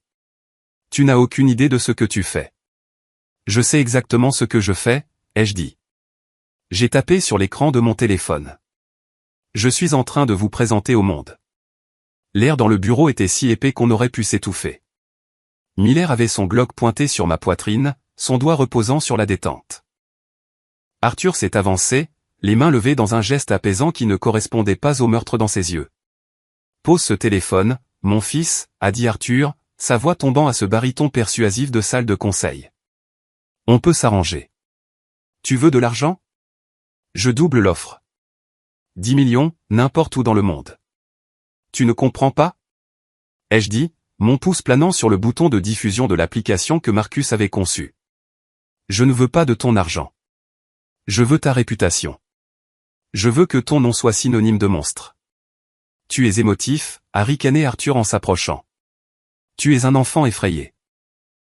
Tu n'as aucune idée de ce que tu fais. Je sais exactement ce que je fais, ai-je dit. J'ai tapé sur l'écran de mon téléphone. Je suis en train de vous présenter au monde. L'air dans le bureau était si épais qu'on aurait pu s'étouffer. Miller avait son Glock pointé sur ma poitrine, son doigt reposant sur la détente. Arthur s'est avancé, les mains levées dans un geste apaisant qui ne correspondait pas au meurtre dans ses yeux. Pose ce téléphone, mon fils, a dit Arthur, sa voix tombant à ce baryton persuasif de salle de conseil. On peut s'arranger. Tu veux de l'argent? Je double l'offre. 10 millions, n'importe où dans le monde. Tu ne comprends pas? Ai-je dit, mon pouce planant sur le bouton de diffusion de l'application que Marcus avait conçue. Je ne veux pas de ton argent. Je veux ta réputation. Je veux que ton nom soit synonyme de monstre. Tu es émotif, a ricané Arthur en s'approchant. Tu es un enfant effrayé.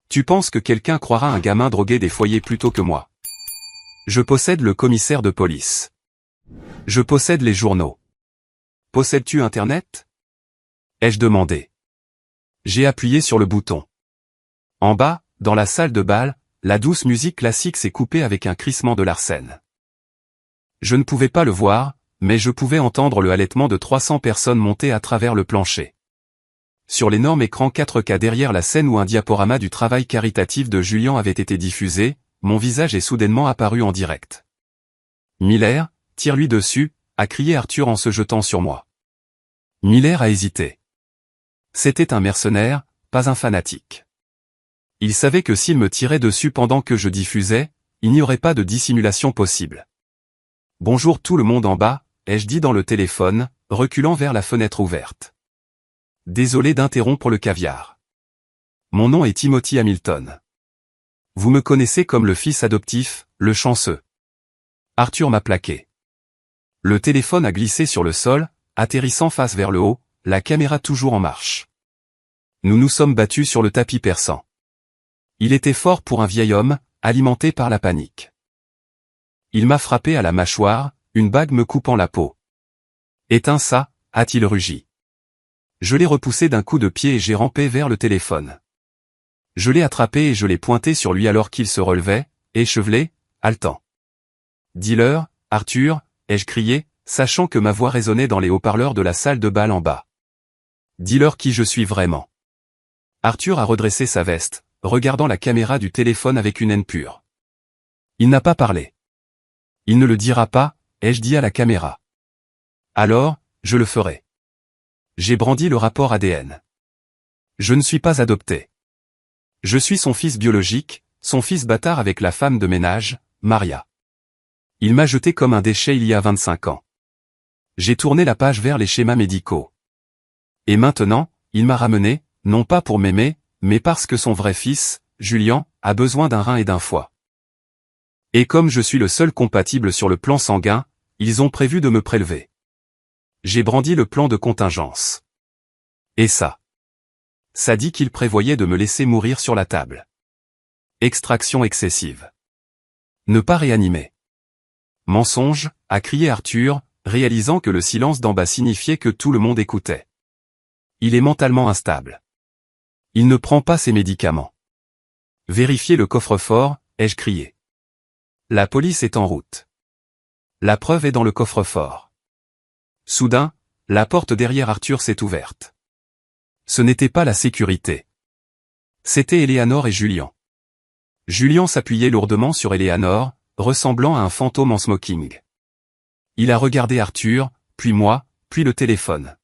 Tu penses que quelqu'un croira un gamin drogué des foyers plutôt que moi. Je possède le commissaire de police. Je possède les journaux. Possèdes-tu Internet? Ai-je demandé. J'ai appuyé sur le bouton. En bas, dans la salle de bal, la douce musique classique s'est coupée avec un crissement de Larsen. Je ne pouvais pas le voir, mais je pouvais entendre le halètement de 300 personnes monter à travers le plancher. Sur l'énorme écran 4K derrière la scène où un diaporama du travail caritatif de Julian avait été diffusé, mon visage est soudainement apparu en direct. Miller, tire-lui dessus, a crié Arthur en se jetant sur moi. Miller a hésité. C'était un mercenaire, pas un fanatique. Il savait que s'il me tirait dessus pendant que je diffusais, il n'y aurait pas de dissimulation possible. Bonjour tout le monde en bas, ai-je dit dans le téléphone, reculant vers la fenêtre ouverte. Désolé d'interrompre le caviar. Mon nom est Timothy Hamilton. Vous me connaissez comme le fils adoptif, le chanceux. Arthur m'a plaqué. Le téléphone a glissé sur le sol, atterrissant face vers le haut, la caméra toujours en marche. Nous nous sommes battus sur le tapis persan. Il était fort pour un vieil homme, alimenté par la panique. Il m'a frappé à la mâchoire, une bague me coupant la peau. Éteins ça, a-t-il rugi. Je l'ai repoussé d'un coup de pied et j'ai rampé vers le téléphone. Je l'ai attrapé et je l'ai pointé sur lui alors qu'il se relevait, échevelé, haletant. Dis-leur, Arthur, ai-je crié, sachant que ma voix résonnait dans les haut-parleurs de la salle de bal en bas. Dis-leur qui je suis vraiment. Arthur a redressé sa veste, regardant la caméra du téléphone avec une haine pure. Il n'a pas parlé. Il ne le dira pas, ai-je dit à la caméra. Alors, je le ferai. J'ai brandi le rapport ADN. Je ne suis pas adopté. Je suis son fils biologique, son fils bâtard avec la femme de ménage, Maria. Il m'a jeté comme un déchet il y a 25 ans. J'ai tourné la page vers les schémas médicaux. Et maintenant, il m'a ramené, non pas pour m'aimer, mais parce que son vrai fils, Julian, a besoin d'un rein et d'un foie. Et comme je suis le seul compatible sur le plan sanguin, ils ont prévu de me prélever. J'ai brandi le plan de contingence. Et ça? Ça dit qu'il prévoyait de me laisser mourir sur la table. Extraction excessive. Ne pas réanimer. Mensonge, a crié Arthur, réalisant que le silence d'en bas signifiait que tout le monde écoutait. Il est mentalement instable. Il ne prend pas ses médicaments. Vérifiez le coffre-fort, ai-je crié. La police est en route. La preuve est dans le coffre-fort. Soudain, la porte derrière Arthur s'est ouverte. Ce n'était pas la sécurité. C'était Eleanor et Julian. Julian s'appuyait lourdement sur Eleanor, ressemblant à un fantôme en smoking. Il a regardé Arthur, puis moi, puis le téléphone.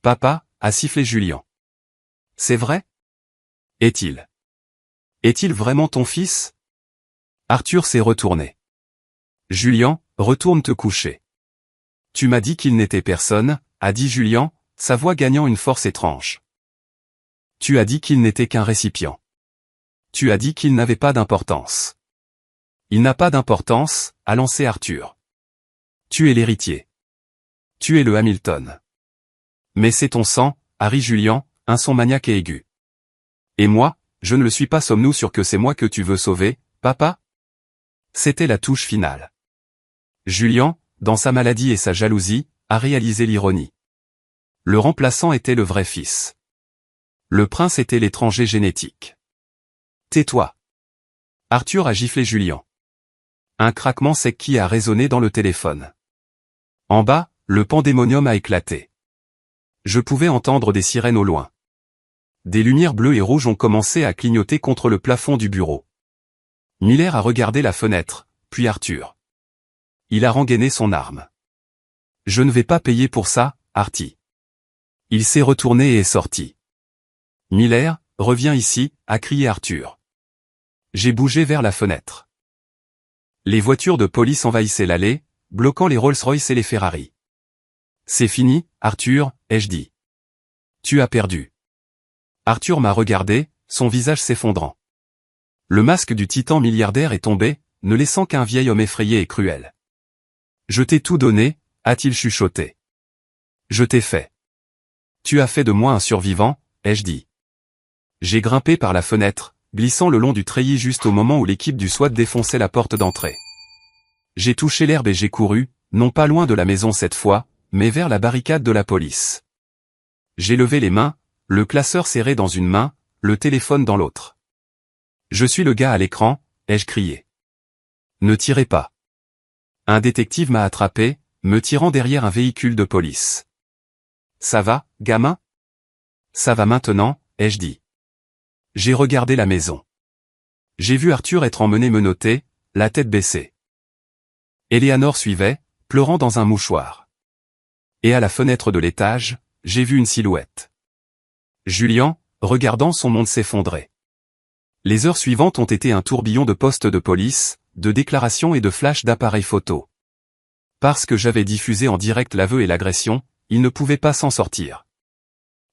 Papa, a sifflé Julian. C'est vrai? Est-il? Est-il vraiment ton fils? Arthur s'est retourné. Julian, retourne te coucher. Tu m'as dit qu'il n'était personne, a dit Julian, sa voix gagnant une force étrange. Tu as dit qu'il n'était qu'un récipient. Tu as dit qu'il n'avait pas d'importance. Il n'a pas d'importance, a lancé Arthur. Tu es l'héritier. Tu es le Hamilton. Mais c'est ton sang, a ri Julian, un son maniaque et aigu. Et moi, je ne le suis pas. Sommes-nous sûrs que c'est moi que tu veux sauver, papa? C'était la touche finale. Julian, dans sa maladie et sa jalousie, a réalisé l'ironie. Le remplaçant était le vrai fils. Le prince était l'étranger génétique. Tais-toi. Arthur a giflé Julian. Un craquement sec qui a résonné dans le téléphone. En bas, le pandémonium a éclaté. Je pouvais entendre des sirènes au loin. Des lumières bleues et rouges ont commencé à clignoter contre le plafond du bureau. Miller a regardé la fenêtre, puis Arthur. Il a rengainé son arme. Je ne vais pas payer pour ça, Artie. Il s'est retourné et est sorti. Miller, reviens ici, a crié Arthur. J'ai bougé vers la fenêtre. Les voitures de police envahissaient l'allée, bloquant les Rolls-Royce et les Ferrari. C'est fini, Arthur, ai-je dit. Tu as perdu. Arthur m'a regardé, son visage s'effondrant. Le masque du titan milliardaire est tombé, ne laissant qu'un vieil homme effrayé et cruel. Je t'ai tout donné, a-t-il chuchoté. Je t'ai fait. Tu as fait de moi un survivant, ai-je dit. J'ai grimpé par la fenêtre, glissant le long du treillis juste au moment où l'équipe du SWAT défonçait la porte d'entrée. J'ai touché l'herbe et j'ai couru, non pas loin de la maison cette fois, mais vers la barricade de la police. J'ai levé les mains, le classeur serré dans une main, le téléphone dans l'autre. Je suis le gars à l'écran, ai-je crié. Ne tirez pas. Un détective m'a attrapé, me tirant derrière un véhicule de police. Ça va, gamin? Ça va maintenant, ai-je dit. J'ai regardé la maison. J'ai vu Arthur être emmené menotté, la tête baissée. Eleanor suivait, pleurant dans un mouchoir. Et à la fenêtre de l'étage, j'ai vu une silhouette. Julian, regardant son monde s'effondrer. Les heures suivantes ont été un tourbillon de postes de police, de déclarations et de flashs d'appareils photo. Parce que j'avais diffusé en direct l'aveu et l'agression, ils ne pouvaient pas s'en sortir.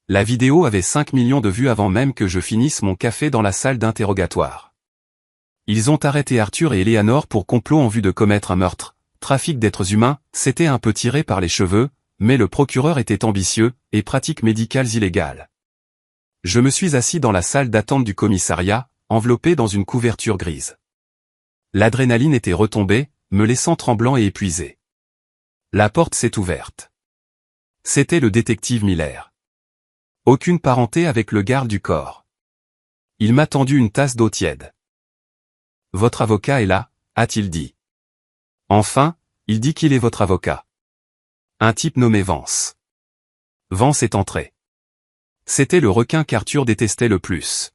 La vidéo avait 5 millions de vues avant même que je finisse mon café dans la salle d'interrogatoire. Ils ont arrêté Arthur et Eleanor pour complot en vue de commettre un meurtre. Trafic d'êtres humains, c'était un peu tiré par les cheveux, mais le procureur était ambitieux, et pratiques médicales illégales. Je me suis assis dans la salle d'attente du commissariat, enveloppé dans une couverture grise. L'adrénaline était retombée, me laissant tremblant et épuisé. La porte s'est ouverte. C'était le détective Miller. Aucune parenté avec le garde du corps. Il m'a tendu une tasse d'eau tiède. « Votre avocat est là », a-t-il dit. Enfin, il dit qu'il est votre avocat. Un type nommé Vance. Vance est entré. C'était le requin qu'Arthur détestait le plus.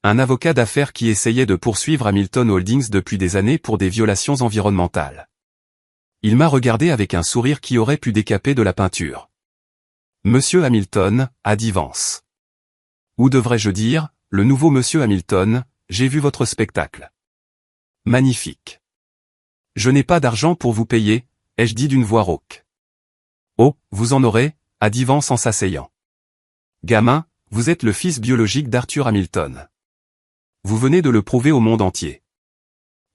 Un avocat d'affaires qui essayait de poursuivre Hamilton Holdings depuis des années pour des violations environnementales. Il m'a regardé avec un sourire qui aurait pu décaper de la peinture. « Monsieur Hamilton », a dit Vance. Ou devrais-je dire, le nouveau Monsieur Hamilton, j'ai vu votre spectacle. Magnifique. Je n'ai pas d'argent pour vous payer, ai-je dit d'une voix rauque. Oh, vous en aurez, a dit Vance en s'asseyant. Gamin, vous êtes le fils biologique d'Arthur Hamilton. Vous venez de le prouver au monde entier.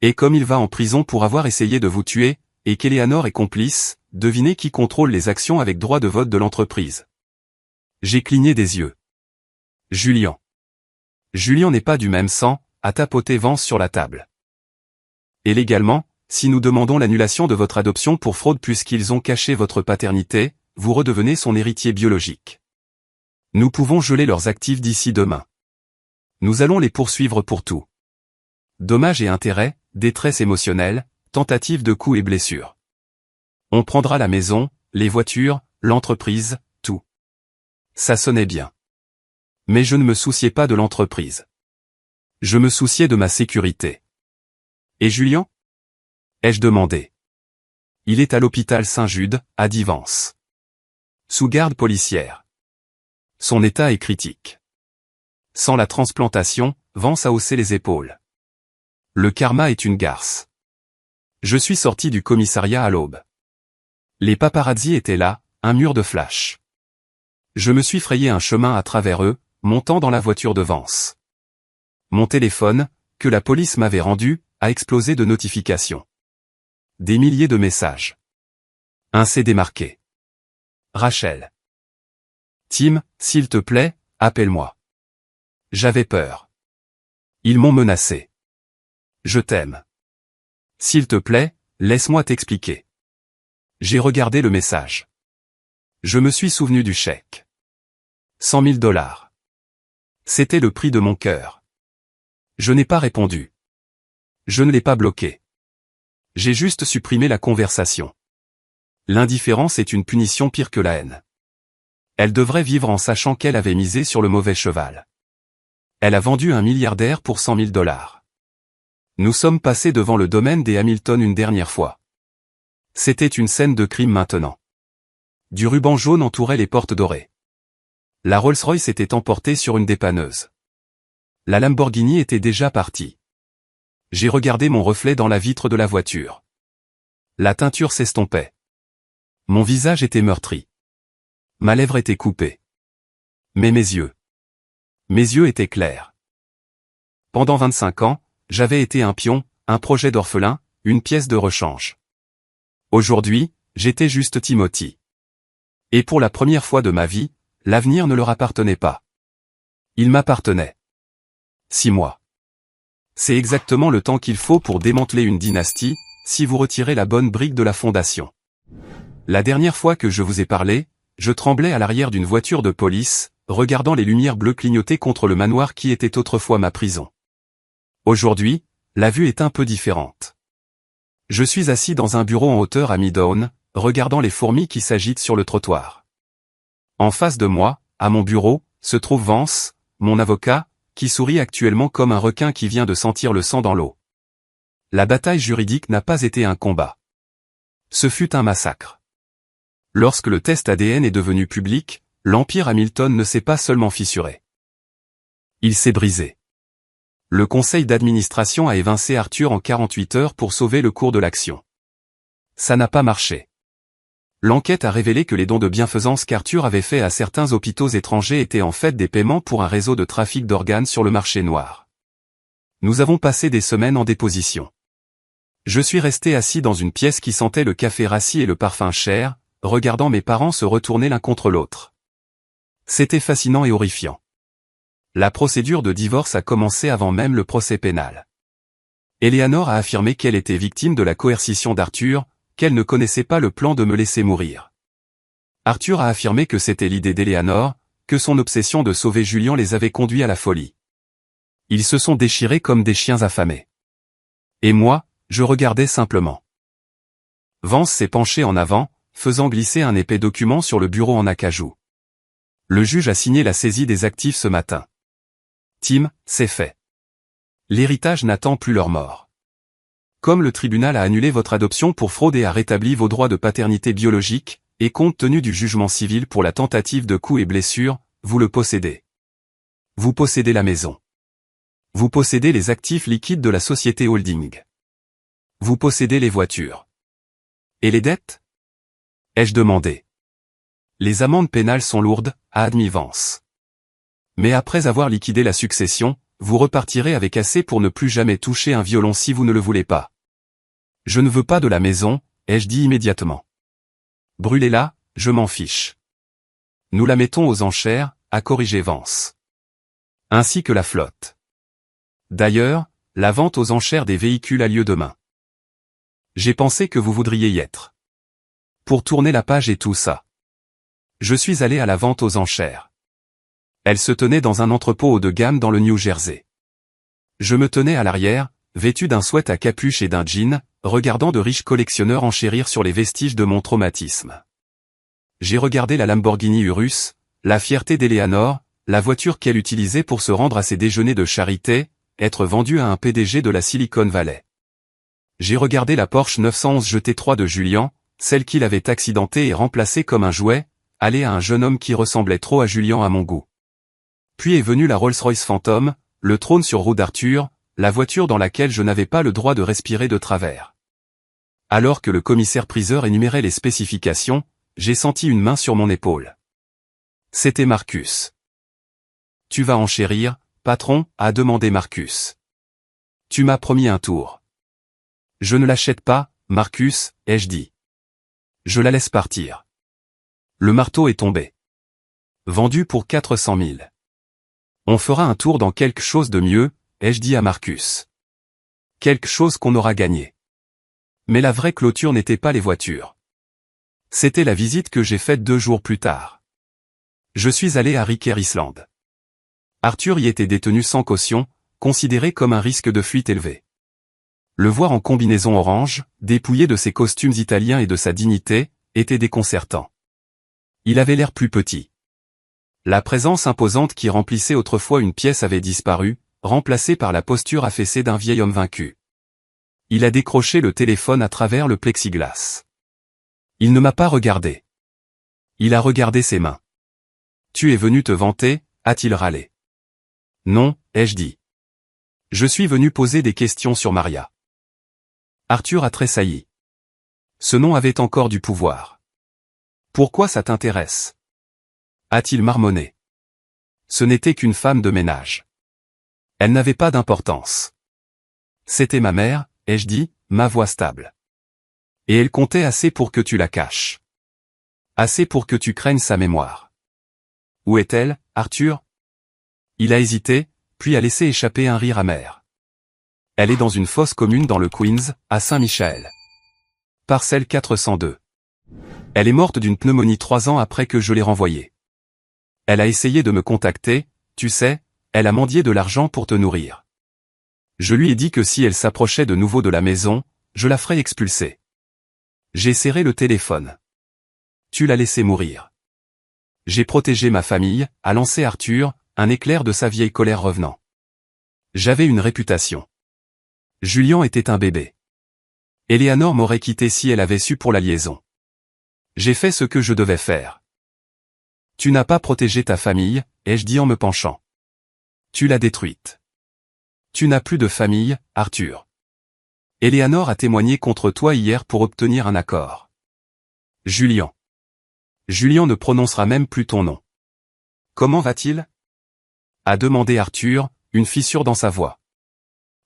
Et comme il va en prison pour avoir essayé de vous tuer, et qu'Eleanor est complice, devinez qui contrôle les actions avec droit de vote de l'entreprise. J'ai cligné des yeux. Julian. Julian n'est pas du même sang, a tapoté Vance sur la table. Et légalement, si nous demandons l'annulation de votre adoption pour fraude puisqu'ils ont caché votre paternité, vous redevenez son héritier biologique. Nous pouvons geler leurs actifs d'ici demain. Nous allons les poursuivre pour tout. Dommages et intérêts, détresse émotionnelle, tentative de coups et blessures. On prendra la maison, les voitures, l'entreprise, tout. Ça sonnait bien. Mais je ne me souciais pas de l'entreprise. Je me souciais de ma sécurité. Et Julian ? Ai-je demandé. Il est à l'hôpital Saint-Jude, a dit Vance. Sous garde policière. Son état est critique. Sans la transplantation, Vance a haussé les épaules. Le karma est une garce. Je suis sorti du commissariat à l'aube. Les paparazzis étaient là, un mur de flash. Je me suis frayé un chemin à travers eux, montant dans la voiture de Vance. Mon téléphone, que la police m'avait rendu, a explosé de notifications. Des milliers de messages. Un CD marqué. Rachel. Tim, s'il te plaît, appelle-moi. J'avais peur. Ils m'ont menacé. Je t'aime. S'il te plaît, laisse-moi t'expliquer. J'ai regardé le message. Je me suis souvenu du chèque. 100 000 $. C'était le prix de mon cœur. Je n'ai pas répondu. Je ne l'ai pas bloqué. J'ai juste supprimé la conversation. L'indifférence est une punition pire que la haine. Elle devrait vivre en sachant qu'elle avait misé sur le mauvais cheval. Elle a vendu un milliardaire pour 100 000 $. Nous sommes passés devant le domaine des Hamilton une dernière fois. C'était une scène de crime maintenant. Du ruban jaune entourait les portes dorées. La Rolls-Royce était emportée sur une dépanneuse. La Lamborghini était déjà partie. J'ai regardé mon reflet dans la vitre de la voiture. La teinture s'estompait. Mon visage était meurtri. Ma lèvre était coupée. Mais mes yeux étaient clairs. Pendant 25 ans, j'avais été un pion, un projet d'orphelin, une pièce de rechange. Aujourd'hui, j'étais juste Timothy. Et pour la première fois de ma vie, l'avenir ne leur appartenait pas. Il m'appartenait. 6 mois. C'est exactement le temps qu'il faut pour démanteler une dynastie, si vous retirez la bonne brique de la fondation. La dernière fois que je vous ai parlé, je tremblais à l'arrière d'une voiture de police, regardant les lumières bleues clignoter contre le manoir qui était autrefois ma prison. Aujourd'hui, la vue est un peu différente. Je suis assis dans un bureau en hauteur à Midtown, regardant les fourmis qui s'agitent sur le trottoir. En face de moi, à mon bureau, se trouve Vance, mon avocat, qui sourit actuellement comme un requin qui vient de sentir le sang dans l'eau. La bataille juridique n'a pas été un combat. Ce fut un massacre. Lorsque le test ADN est devenu public, l'Empire Hamilton ne s'est pas seulement fissuré. Il s'est brisé. Le conseil d'administration a évincé Arthur en 48 heures pour sauver le cours de l'action. Ça n'a pas marché. L'enquête a révélé que les dons de bienfaisance qu'Arthur avait faits à certains hôpitaux étrangers étaient en fait des paiements pour un réseau de trafic d'organes sur le marché noir. Nous avons passé des semaines en déposition. Je suis resté assis dans une pièce qui sentait le café rassis et le parfum cher, regardant mes parents se retourner l'un contre l'autre. C'était fascinant et horrifiant. La procédure de divorce a commencé avant même le procès pénal. Eleanor a affirmé qu'elle était victime de la coercition d'Arthur, qu'elle ne connaissait pas le plan de me laisser mourir. Arthur a affirmé que c'était l'idée d'Eleanor, que son obsession de sauver Julian les avait conduits à la folie. Ils se sont déchirés comme des chiens affamés. Et moi, je regardais simplement. Vance s'est penché en avant, faisant glisser un épais document sur le bureau en acajou. Le juge a signé la saisie des actifs ce matin. Tim, c'est fait. L'héritage n'attend plus leur mort. Comme le tribunal a annulé votre adoption pour fraude et a rétabli vos droits de paternité biologique, et compte tenu du jugement civil pour la tentative de coups et blessures, vous le possédez. Vous possédez la maison. Vous possédez les actifs liquides de la société holding. Vous possédez les voitures. Et les dettes ? Ai-je demandé. Les amendes pénales sont lourdes, a admis Vance. Mais après avoir liquidé la succession, vous repartirez avec assez pour ne plus jamais toucher un violon si vous ne le voulez pas. Je ne veux pas de la maison, ai-je dit immédiatement. Brûlez-la, je m'en fiche. Nous la mettons aux enchères, a corrigé Vance. Ainsi que la flotte. D'ailleurs, la vente aux enchères des véhicules a lieu demain. J'ai pensé que vous voudriez y être. Pour tourner la page et tout ça. Je suis allé à la vente aux enchères. Elle se tenait dans un entrepôt haut de gamme dans le New Jersey. Je me tenais à l'arrière, vêtu d'un sweat à capuche et d'un jean, regardant de riches collectionneurs enchérir sur les vestiges de mon traumatisme. J'ai regardé la Lamborghini Urus, la fierté d'Eleanor, la voiture qu'elle utilisait pour se rendre à ses déjeuners de charité, être vendue à un PDG de la Silicon Valley. J'ai regardé la Porsche 911 GT3 de Julian, celle qu'il avait accidentée et remplacée comme un jouet, aller à un jeune homme qui ressemblait trop à Julian à mon goût. Puis est venue la Rolls-Royce Phantom, le trône sur roue d'Arthur, la voiture dans laquelle je n'avais pas le droit de respirer de travers. Alors que le commissaire-priseur énumérait les spécifications, j'ai senti une main sur mon épaule. C'était Marcus. Tu vas enchérir, patron, a demandé Marcus. Tu m'as promis un tour. Je ne l'achète pas, Marcus, ai-je dit. Je la laisse partir. Le marteau est tombé. Vendu pour 400 000. On fera un tour dans quelque chose de mieux, ai-je dit à Marcus. Quelque chose qu'on aura gagné. Mais la vraie clôture n'était pas les voitures. C'était la visite que j'ai faite 2 jours plus tard. Je suis allé à Riker Island. Arthur y était détenu sans caution, considéré comme un risque de fuite élevé. Le voir en combinaison orange, dépouillé de ses costumes italiens et de sa dignité, était déconcertant. Il avait l'air plus petit. La présence imposante qui remplissait autrefois une pièce avait disparu, remplacée par la posture affaissée d'un vieil homme vaincu. Il a décroché le téléphone à travers le plexiglas. Il ne m'a pas regardé. Il a regardé ses mains. Tu es venu te vanter, a-t-il râlé. Non, ai-je dit. Je suis venu poser des questions sur Maria. Arthur a tressailli. Ce nom avait encore du pouvoir. Pourquoi ça t'intéresse ? A-t-il marmonné. Ce n'était qu'une femme de ménage. Elle n'avait pas d'importance. C'était ma mère, ai-je dit, ma voix stable. Et elle comptait assez pour que tu la caches. Assez pour que tu craignes sa mémoire. Où est-elle, Arthur? Il a hésité, puis a laissé échapper un rire amer. Elle est dans une fosse commune dans le Queens, à Saint-Michael. Parcelle 402. Elle est morte d'une pneumonie 3 ans après que je l'ai renvoyée. Elle a essayé de me contacter, tu sais, elle a mendié de l'argent pour te nourrir. Je lui ai dit que si elle s'approchait de nouveau de la maison, je la ferais expulser. J'ai serré le téléphone. Tu l'as laissé mourir. J'ai protégé ma famille, a lancé Arthur, un éclair de sa vieille colère revenant. J'avais une réputation. Julian était un bébé. Eleanor m'aurait quitté si elle avait su pour la liaison. J'ai fait ce que je devais faire. Tu n'as pas protégé ta famille, ai-je dit en me penchant. Tu l'as détruite. Tu n'as plus de famille, Arthur. Eleanor a témoigné contre toi hier pour obtenir un accord. Julian. Julian ne prononcera même plus ton nom. Comment va-t-il? A demandé Arthur, une fissure dans sa voix.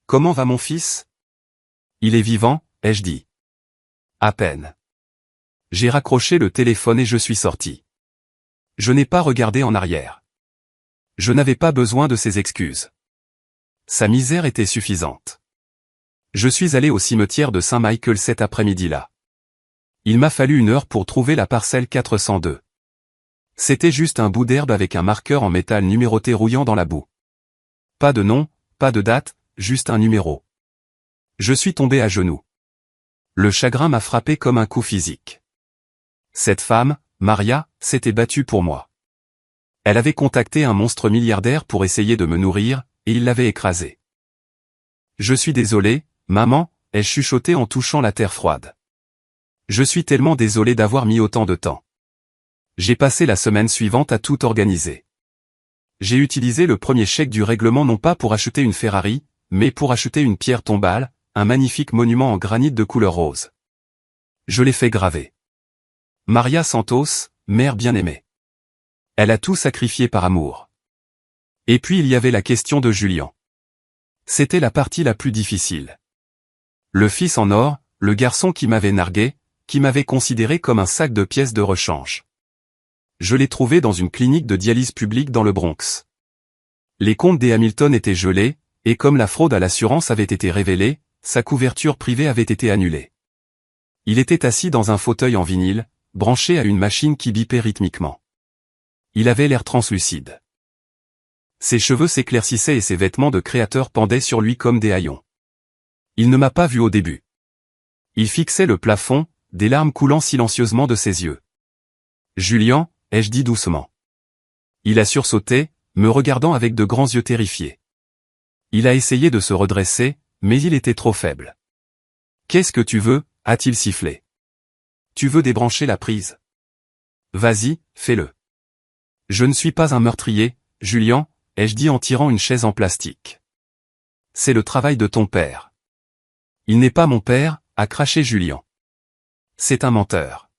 Comment va mon fils? Il est vivant, ai-je dit. À peine. J'ai raccroché le téléphone et je suis sorti. Je n'ai pas regardé en arrière. Je n'avais pas besoin de ses excuses. Sa misère était suffisante. Je suis allé au cimetière de Saint-Michael cet après-midi-là. Il m'a fallu 1 heure pour trouver la parcelle 402. C'était juste un bout d'herbe avec un marqueur en métal numéroté rouillant dans la boue. Pas de nom, pas de date, juste un numéro. Je suis tombé à genoux. Le chagrin m'a frappé comme un coup physique. Cette femme, Maria, s'était battue pour moi. Elle avait contacté un monstre milliardaire pour essayer de me nourrir, et il l'avait écrasé. Je suis désolé, maman, ai-je chuchoté en touchant la terre froide. Je suis tellement désolé d'avoir mis autant de temps. J'ai passé la semaine suivante à tout organiser. J'ai utilisé le premier chèque du règlement non pas pour acheter une Ferrari, mais pour acheter une pierre tombale, un magnifique monument en granit de couleur rose. Je l'ai fait graver. Maria Santos, mère bien-aimée. Elle a tout sacrifié par amour. Et puis il y avait la question de Julian. C'était la partie la plus difficile. Le fils en or, le garçon qui m'avait nargué, qui m'avait considéré comme un sac de pièces de rechange. Je l'ai trouvé dans une clinique de dialyse publique dans le Bronx. Les comptes des Hamilton étaient gelés, et comme la fraude à l'assurance avait été révélée, sa couverture privée avait été annulée. Il était assis dans un fauteuil en vinyle, branché à une machine qui bipait rythmiquement. Il avait l'air translucide. Ses cheveux s'éclaircissaient et ses vêtements de créateur pendaient sur lui comme des haillons. Il ne m'a pas vu au début. Il fixait le plafond, des larmes coulant silencieusement de ses yeux. Julian, ai-je dit doucement. Il a sursauté, me regardant avec de grands yeux terrifiés. Il a essayé de se redresser, mais il était trop faible. Qu'est-ce que tu veux, a-t-il sifflé. Tu veux débrancher la prise? Vas-y, fais-le. Je ne suis pas un meurtrier, Julian, ai-je dit en tirant une chaise en plastique. C'est le travail de ton père. Il n'est pas mon père, a craché Julian. C'est un menteur.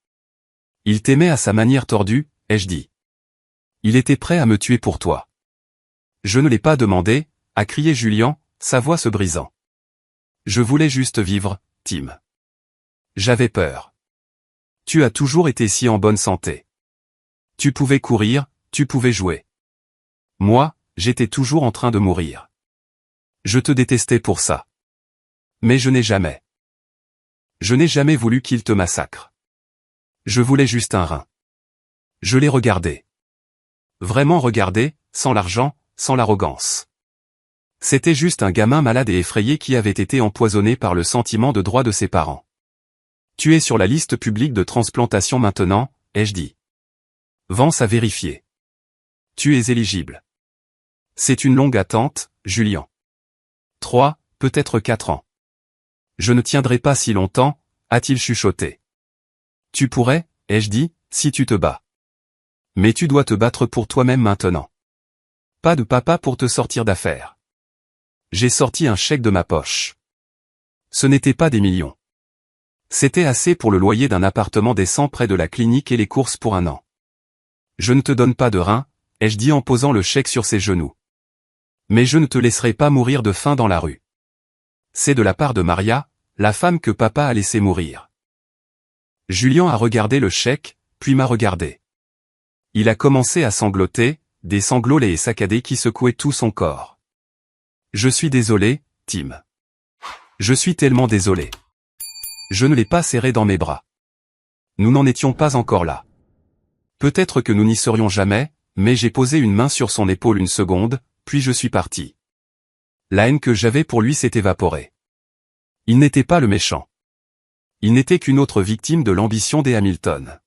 Il t'aimait à sa manière tordue, ai-je dit. Il était prêt à me tuer pour toi. Je ne l'ai pas demandé, a crié Julian, sa voix se brisant. Je voulais juste vivre, Tim. J'avais peur. Tu as toujours été si en bonne santé. Tu pouvais courir, tu pouvais jouer. Moi, j'étais toujours en train de mourir. Je te détestais pour ça. Mais je n'ai jamais. Je n'ai jamais voulu qu'il te massacre. Je voulais juste un rein. Je l'ai regardé. Vraiment regardé, sans l'argent, sans l'arrogance. C'était juste un gamin malade et effrayé qui avait été empoisonné par le sentiment de droit de ses parents. Tu es sur la liste publique de transplantation maintenant, ai-je dit. Vance à vérifier. Tu es éligible. C'est une longue attente, Julian. 3, peut-être 4 ans. Je ne tiendrai pas si longtemps, a-t-il chuchoté. Tu pourrais, ai-je dit, si tu te bats. Mais tu dois te battre pour toi-même maintenant. Pas de papa pour te sortir d'affaire. J'ai sorti un chèque de ma poche. Ce n'était pas des millions. C'était assez pour le loyer d'un appartement décent près de la clinique et les courses pour 1 an. Je ne te donne pas de rein, ai-je dit en posant le chèque sur ses genoux. Mais je ne te laisserai pas mourir de faim dans la rue. C'est de la part de Maria, la femme que papa a laissé mourir. Julian a regardé le chèque, puis m'a regardé. Il a commencé à sangloter, des sanglots laids et saccadés qui secouaient tout son corps. Je suis désolé, Tim. Je suis tellement désolé. Je ne l'ai pas serré dans mes bras. Nous n'en étions pas encore là. Peut-être que nous n'y serions jamais, mais j'ai posé une main sur son épaule une seconde, puis je suis parti. La haine que j'avais pour lui s'est évaporée. Il n'était pas le méchant. Il n'était qu'une autre victime de l'ambition des Hamilton.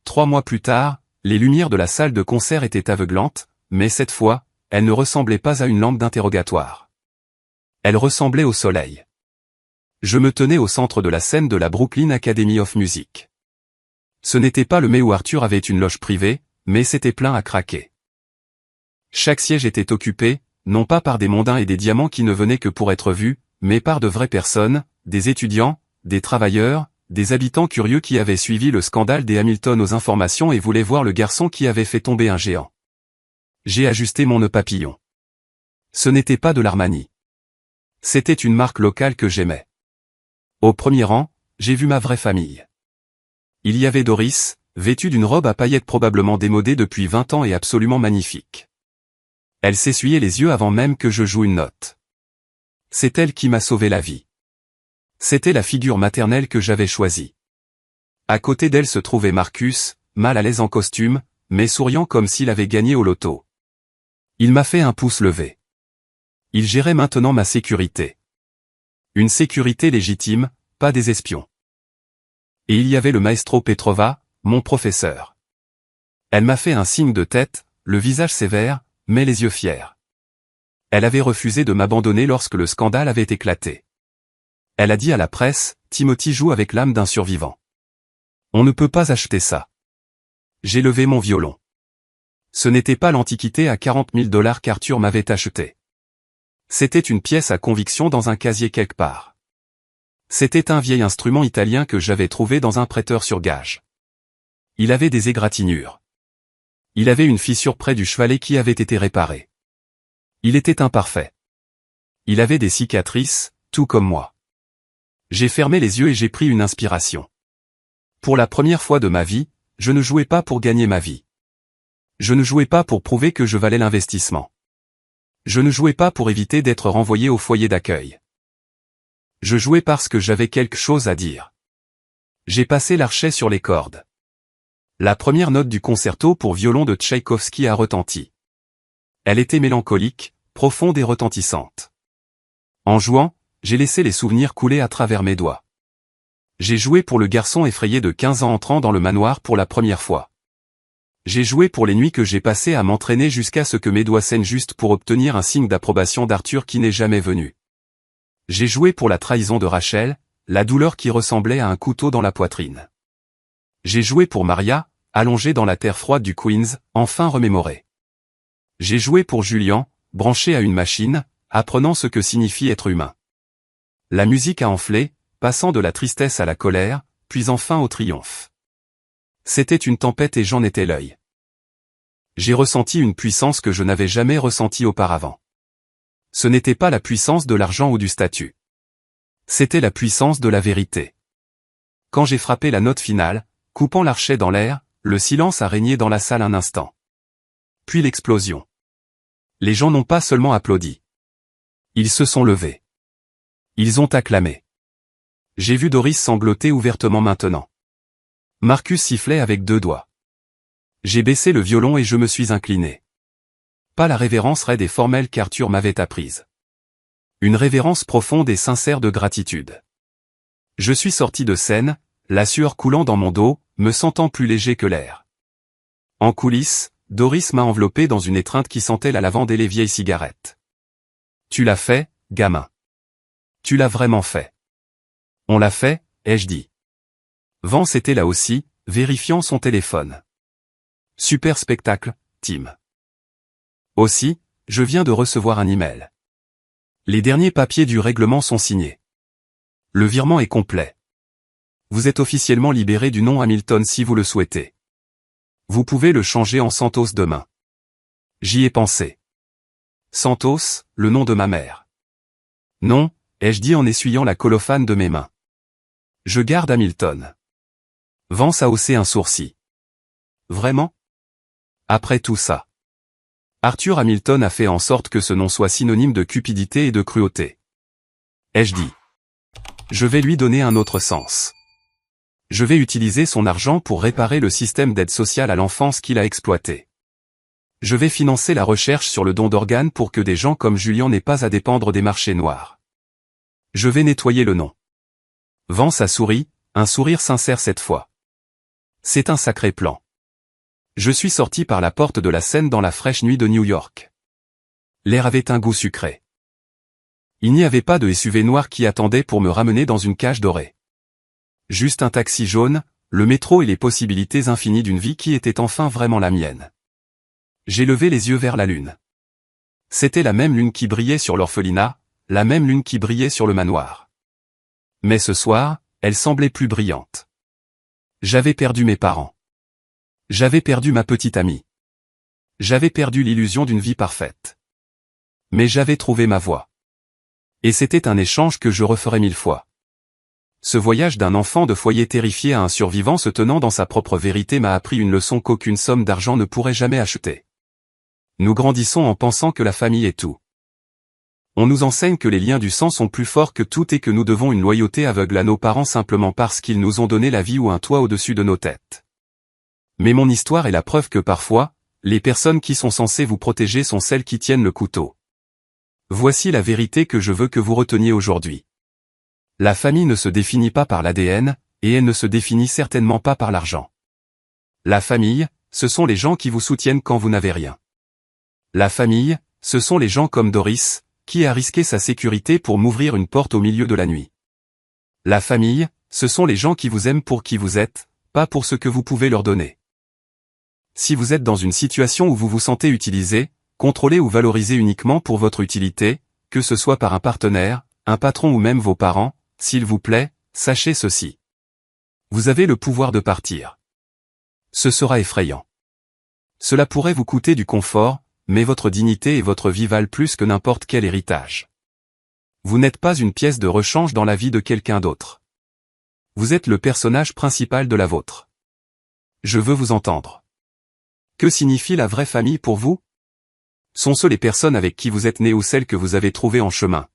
3 mois plus tard, les lumières de la salle de concert étaient aveuglantes, mais cette fois, elles ne ressemblaient pas à une lampe d'interrogatoire. Elles ressemblaient au soleil. Je me tenais au centre de la scène de la Brooklyn Academy of Music. Ce n'était pas le mai où Arthur avait une loge privée, mais c'était plein à craquer. Chaque siège était occupé, non pas par des mondains et des diamants qui ne venaient que pour être vus, mais par de vraies personnes, des étudiants, des travailleurs, des habitants curieux qui avaient suivi le scandale des Hamilton aux informations et voulaient voir le garçon qui avait fait tomber un géant. J'ai ajusté mon nœud papillon. Ce n'était pas de l'Armani. C'était une marque locale que j'aimais. Au premier rang, j'ai vu ma vraie famille. Il y avait Doris, vêtue d'une robe à paillettes probablement démodée depuis 20 ans et absolument magnifique. Elle s'essuyait les yeux avant même que je joue une note. C'est elle qui m'a sauvé la vie. C'était la figure maternelle que j'avais choisie. À côté d'elle se trouvait Marcus, mal à l'aise en costume, mais souriant comme s'il avait gagné au loto. Il m'a fait un pouce levé. Il gérait maintenant ma sécurité. Une sécurité légitime, pas des espions. Et il y avait le maestro Petrova, mon professeur. Elle m'a fait un signe de tête, le visage sévère, mais les yeux fiers. Elle avait refusé de m'abandonner lorsque le scandale avait éclaté. Elle a dit à la presse, Timothy joue avec l'âme d'un survivant. On ne peut pas acheter ça. J'ai levé mon violon. Ce n'était pas l'antiquité à 40 000 $ qu'Arthur m'avait acheté. C'était une pièce à conviction dans un casier quelque part. C'était un vieil instrument italien que j'avais trouvé dans un prêteur sur gage. Il avait des égratignures. Il avait une fissure près du chevalet qui avait été réparée. Il était imparfait. Il avait des cicatrices, tout comme moi. J'ai fermé les yeux et j'ai pris une inspiration. Pour la première fois de ma vie, je ne jouais pas pour gagner ma vie. Je ne jouais pas pour prouver que je valais l'investissement. Je ne jouais pas pour éviter d'être renvoyé au foyer d'accueil. Je jouais parce que j'avais quelque chose à dire. J'ai passé l'archet sur les cordes. La première note du concerto pour violon de Tchaïkovski a retenti. Elle était mélancolique, profonde et retentissante. En jouant, j'ai laissé les souvenirs couler à travers mes doigts. J'ai joué pour le garçon effrayé de 15 ans entrant dans le manoir pour la première fois. J'ai joué pour les nuits que j'ai passées à m'entraîner jusqu'à ce que mes doigts saignent juste pour obtenir un signe d'approbation d'Arthur qui n'est jamais venu. J'ai joué pour la trahison de Rachel, la douleur qui ressemblait à un couteau dans la poitrine. J'ai joué pour Maria, allongée dans la terre froide du Queens, enfin remémorée. J'ai joué pour Julian, branché à une machine, apprenant ce que signifie être humain. La musique a enflé, passant de la tristesse à la colère, puis enfin au triomphe. C'était une tempête et j'en étais l'œil. J'ai ressenti une puissance que je n'avais jamais ressentie auparavant. Ce n'était pas la puissance de l'argent ou du statut. C'était la puissance de la vérité. Quand j'ai frappé la note finale, coupant l'archet dans l'air, le silence a régné dans la salle un instant. Puis l'explosion. Les gens n'ont pas seulement applaudi. Ils se sont levés. Ils ont acclamé. J'ai vu Doris sangloter ouvertement maintenant. Marcus sifflait avec 2 doigts. J'ai baissé le violon et je me suis incliné. Pas la révérence raide et formelle qu'Arthur m'avait apprise. Une révérence profonde et sincère de gratitude. Je suis sorti de scène, la sueur coulant dans mon dos, me sentant plus léger que l'air. En coulisses, Doris m'a enveloppé dans une étreinte qui sentait la lavande et les vieilles cigarettes. Tu l'as fait, gamin. Tu l'as vraiment fait. On l'a fait, ai-je dit. Vance était là aussi, vérifiant son téléphone. Super spectacle, Tim. Aussi, je viens de recevoir un email. Les derniers papiers du règlement sont signés. Le virement est complet. Vous êtes officiellement libéré du nom Hamilton si vous le souhaitez. Vous pouvez le changer en Santos demain. J'y ai pensé. Santos, le nom de ma mère. Non, ai-je dit en essuyant la colophane de mes mains. Je garde Hamilton. Vance a haussé un sourcil. Vraiment? Après tout ça. Arthur Hamilton a fait en sorte que ce nom soit synonyme de cupidité et de cruauté. Ai-je dit? Je vais lui donner un autre sens. Je vais utiliser son argent pour réparer le système d'aide sociale à l'enfance qu'il a exploité. Je vais financer la recherche sur le don d'organes pour que des gens comme Julian n'aient pas à dépendre des marchés noirs. Je vais nettoyer le nom. Vance a souri, un sourire sincère cette fois. C'est un sacré plan. Je suis sorti par la porte de la scène dans la fraîche nuit de New York. L'air avait un goût sucré. Il n'y avait pas de SUV noir qui attendait pour me ramener dans une cage dorée. Juste un taxi jaune, le métro et les possibilités infinies d'une vie qui était enfin vraiment la mienne. J'ai levé les yeux vers la lune. C'était la même lune qui brillait sur l'orphelinat, la même lune qui brillait sur le manoir. Mais ce soir, elle semblait plus brillante. J'avais perdu mes parents. J'avais perdu ma petite amie. J'avais perdu l'illusion d'une vie parfaite. Mais j'avais trouvé ma voie. Et c'était un échange que je referais 1000 fois. Ce voyage d'un enfant de foyer terrifié à un survivant se tenant dans sa propre vérité m'a appris une leçon qu'aucune somme d'argent ne pourrait jamais acheter. Nous grandissons en pensant que la famille est tout. On nous enseigne que les liens du sang sont plus forts que tout et que nous devons une loyauté aveugle à nos parents simplement parce qu'ils nous ont donné la vie ou un toit au-dessus de nos têtes. Mais mon histoire est la preuve que parfois, les personnes qui sont censées vous protéger sont celles qui tiennent le couteau. Voici la vérité que je veux que vous reteniez aujourd'hui. La famille ne se définit pas par l'ADN, et elle ne se définit certainement pas par l'argent. La famille, ce sont les gens qui vous soutiennent quand vous n'avez rien. La famille, ce sont les gens comme Doris, qui a risqué sa sécurité pour m'ouvrir une porte au milieu de la nuit. La famille, ce sont les gens qui vous aiment pour qui vous êtes, pas pour ce que vous pouvez leur donner. Si vous êtes dans une situation où vous vous sentez utilisé, contrôlé ou valorisé uniquement pour votre utilité, que ce soit par un partenaire, un patron ou même vos parents, s'il vous plaît, sachez ceci. Vous avez le pouvoir de partir. Ce sera effrayant. Cela pourrait vous coûter du confort, mais votre dignité et votre vie valent plus que n'importe quel héritage. Vous n'êtes pas une pièce de rechange dans la vie de quelqu'un d'autre. Vous êtes le personnage principal de la vôtre. Je veux vous entendre. Que signifie la vraie famille pour vous? Sont-ce les personnes avec qui vous êtes né ou celles que vous avez trouvées en chemin?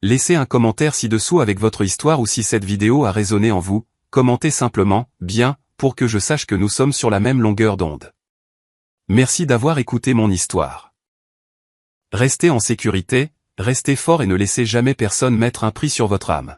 Laissez un commentaire ci-dessous avec votre histoire ou si cette vidéo a résonné en vous, commentez simplement « Bien » pour que je sache que nous sommes sur la même longueur d'onde. Merci d'avoir écouté mon histoire. Restez en sécurité, restez fort et ne laissez jamais personne mettre un prix sur votre âme.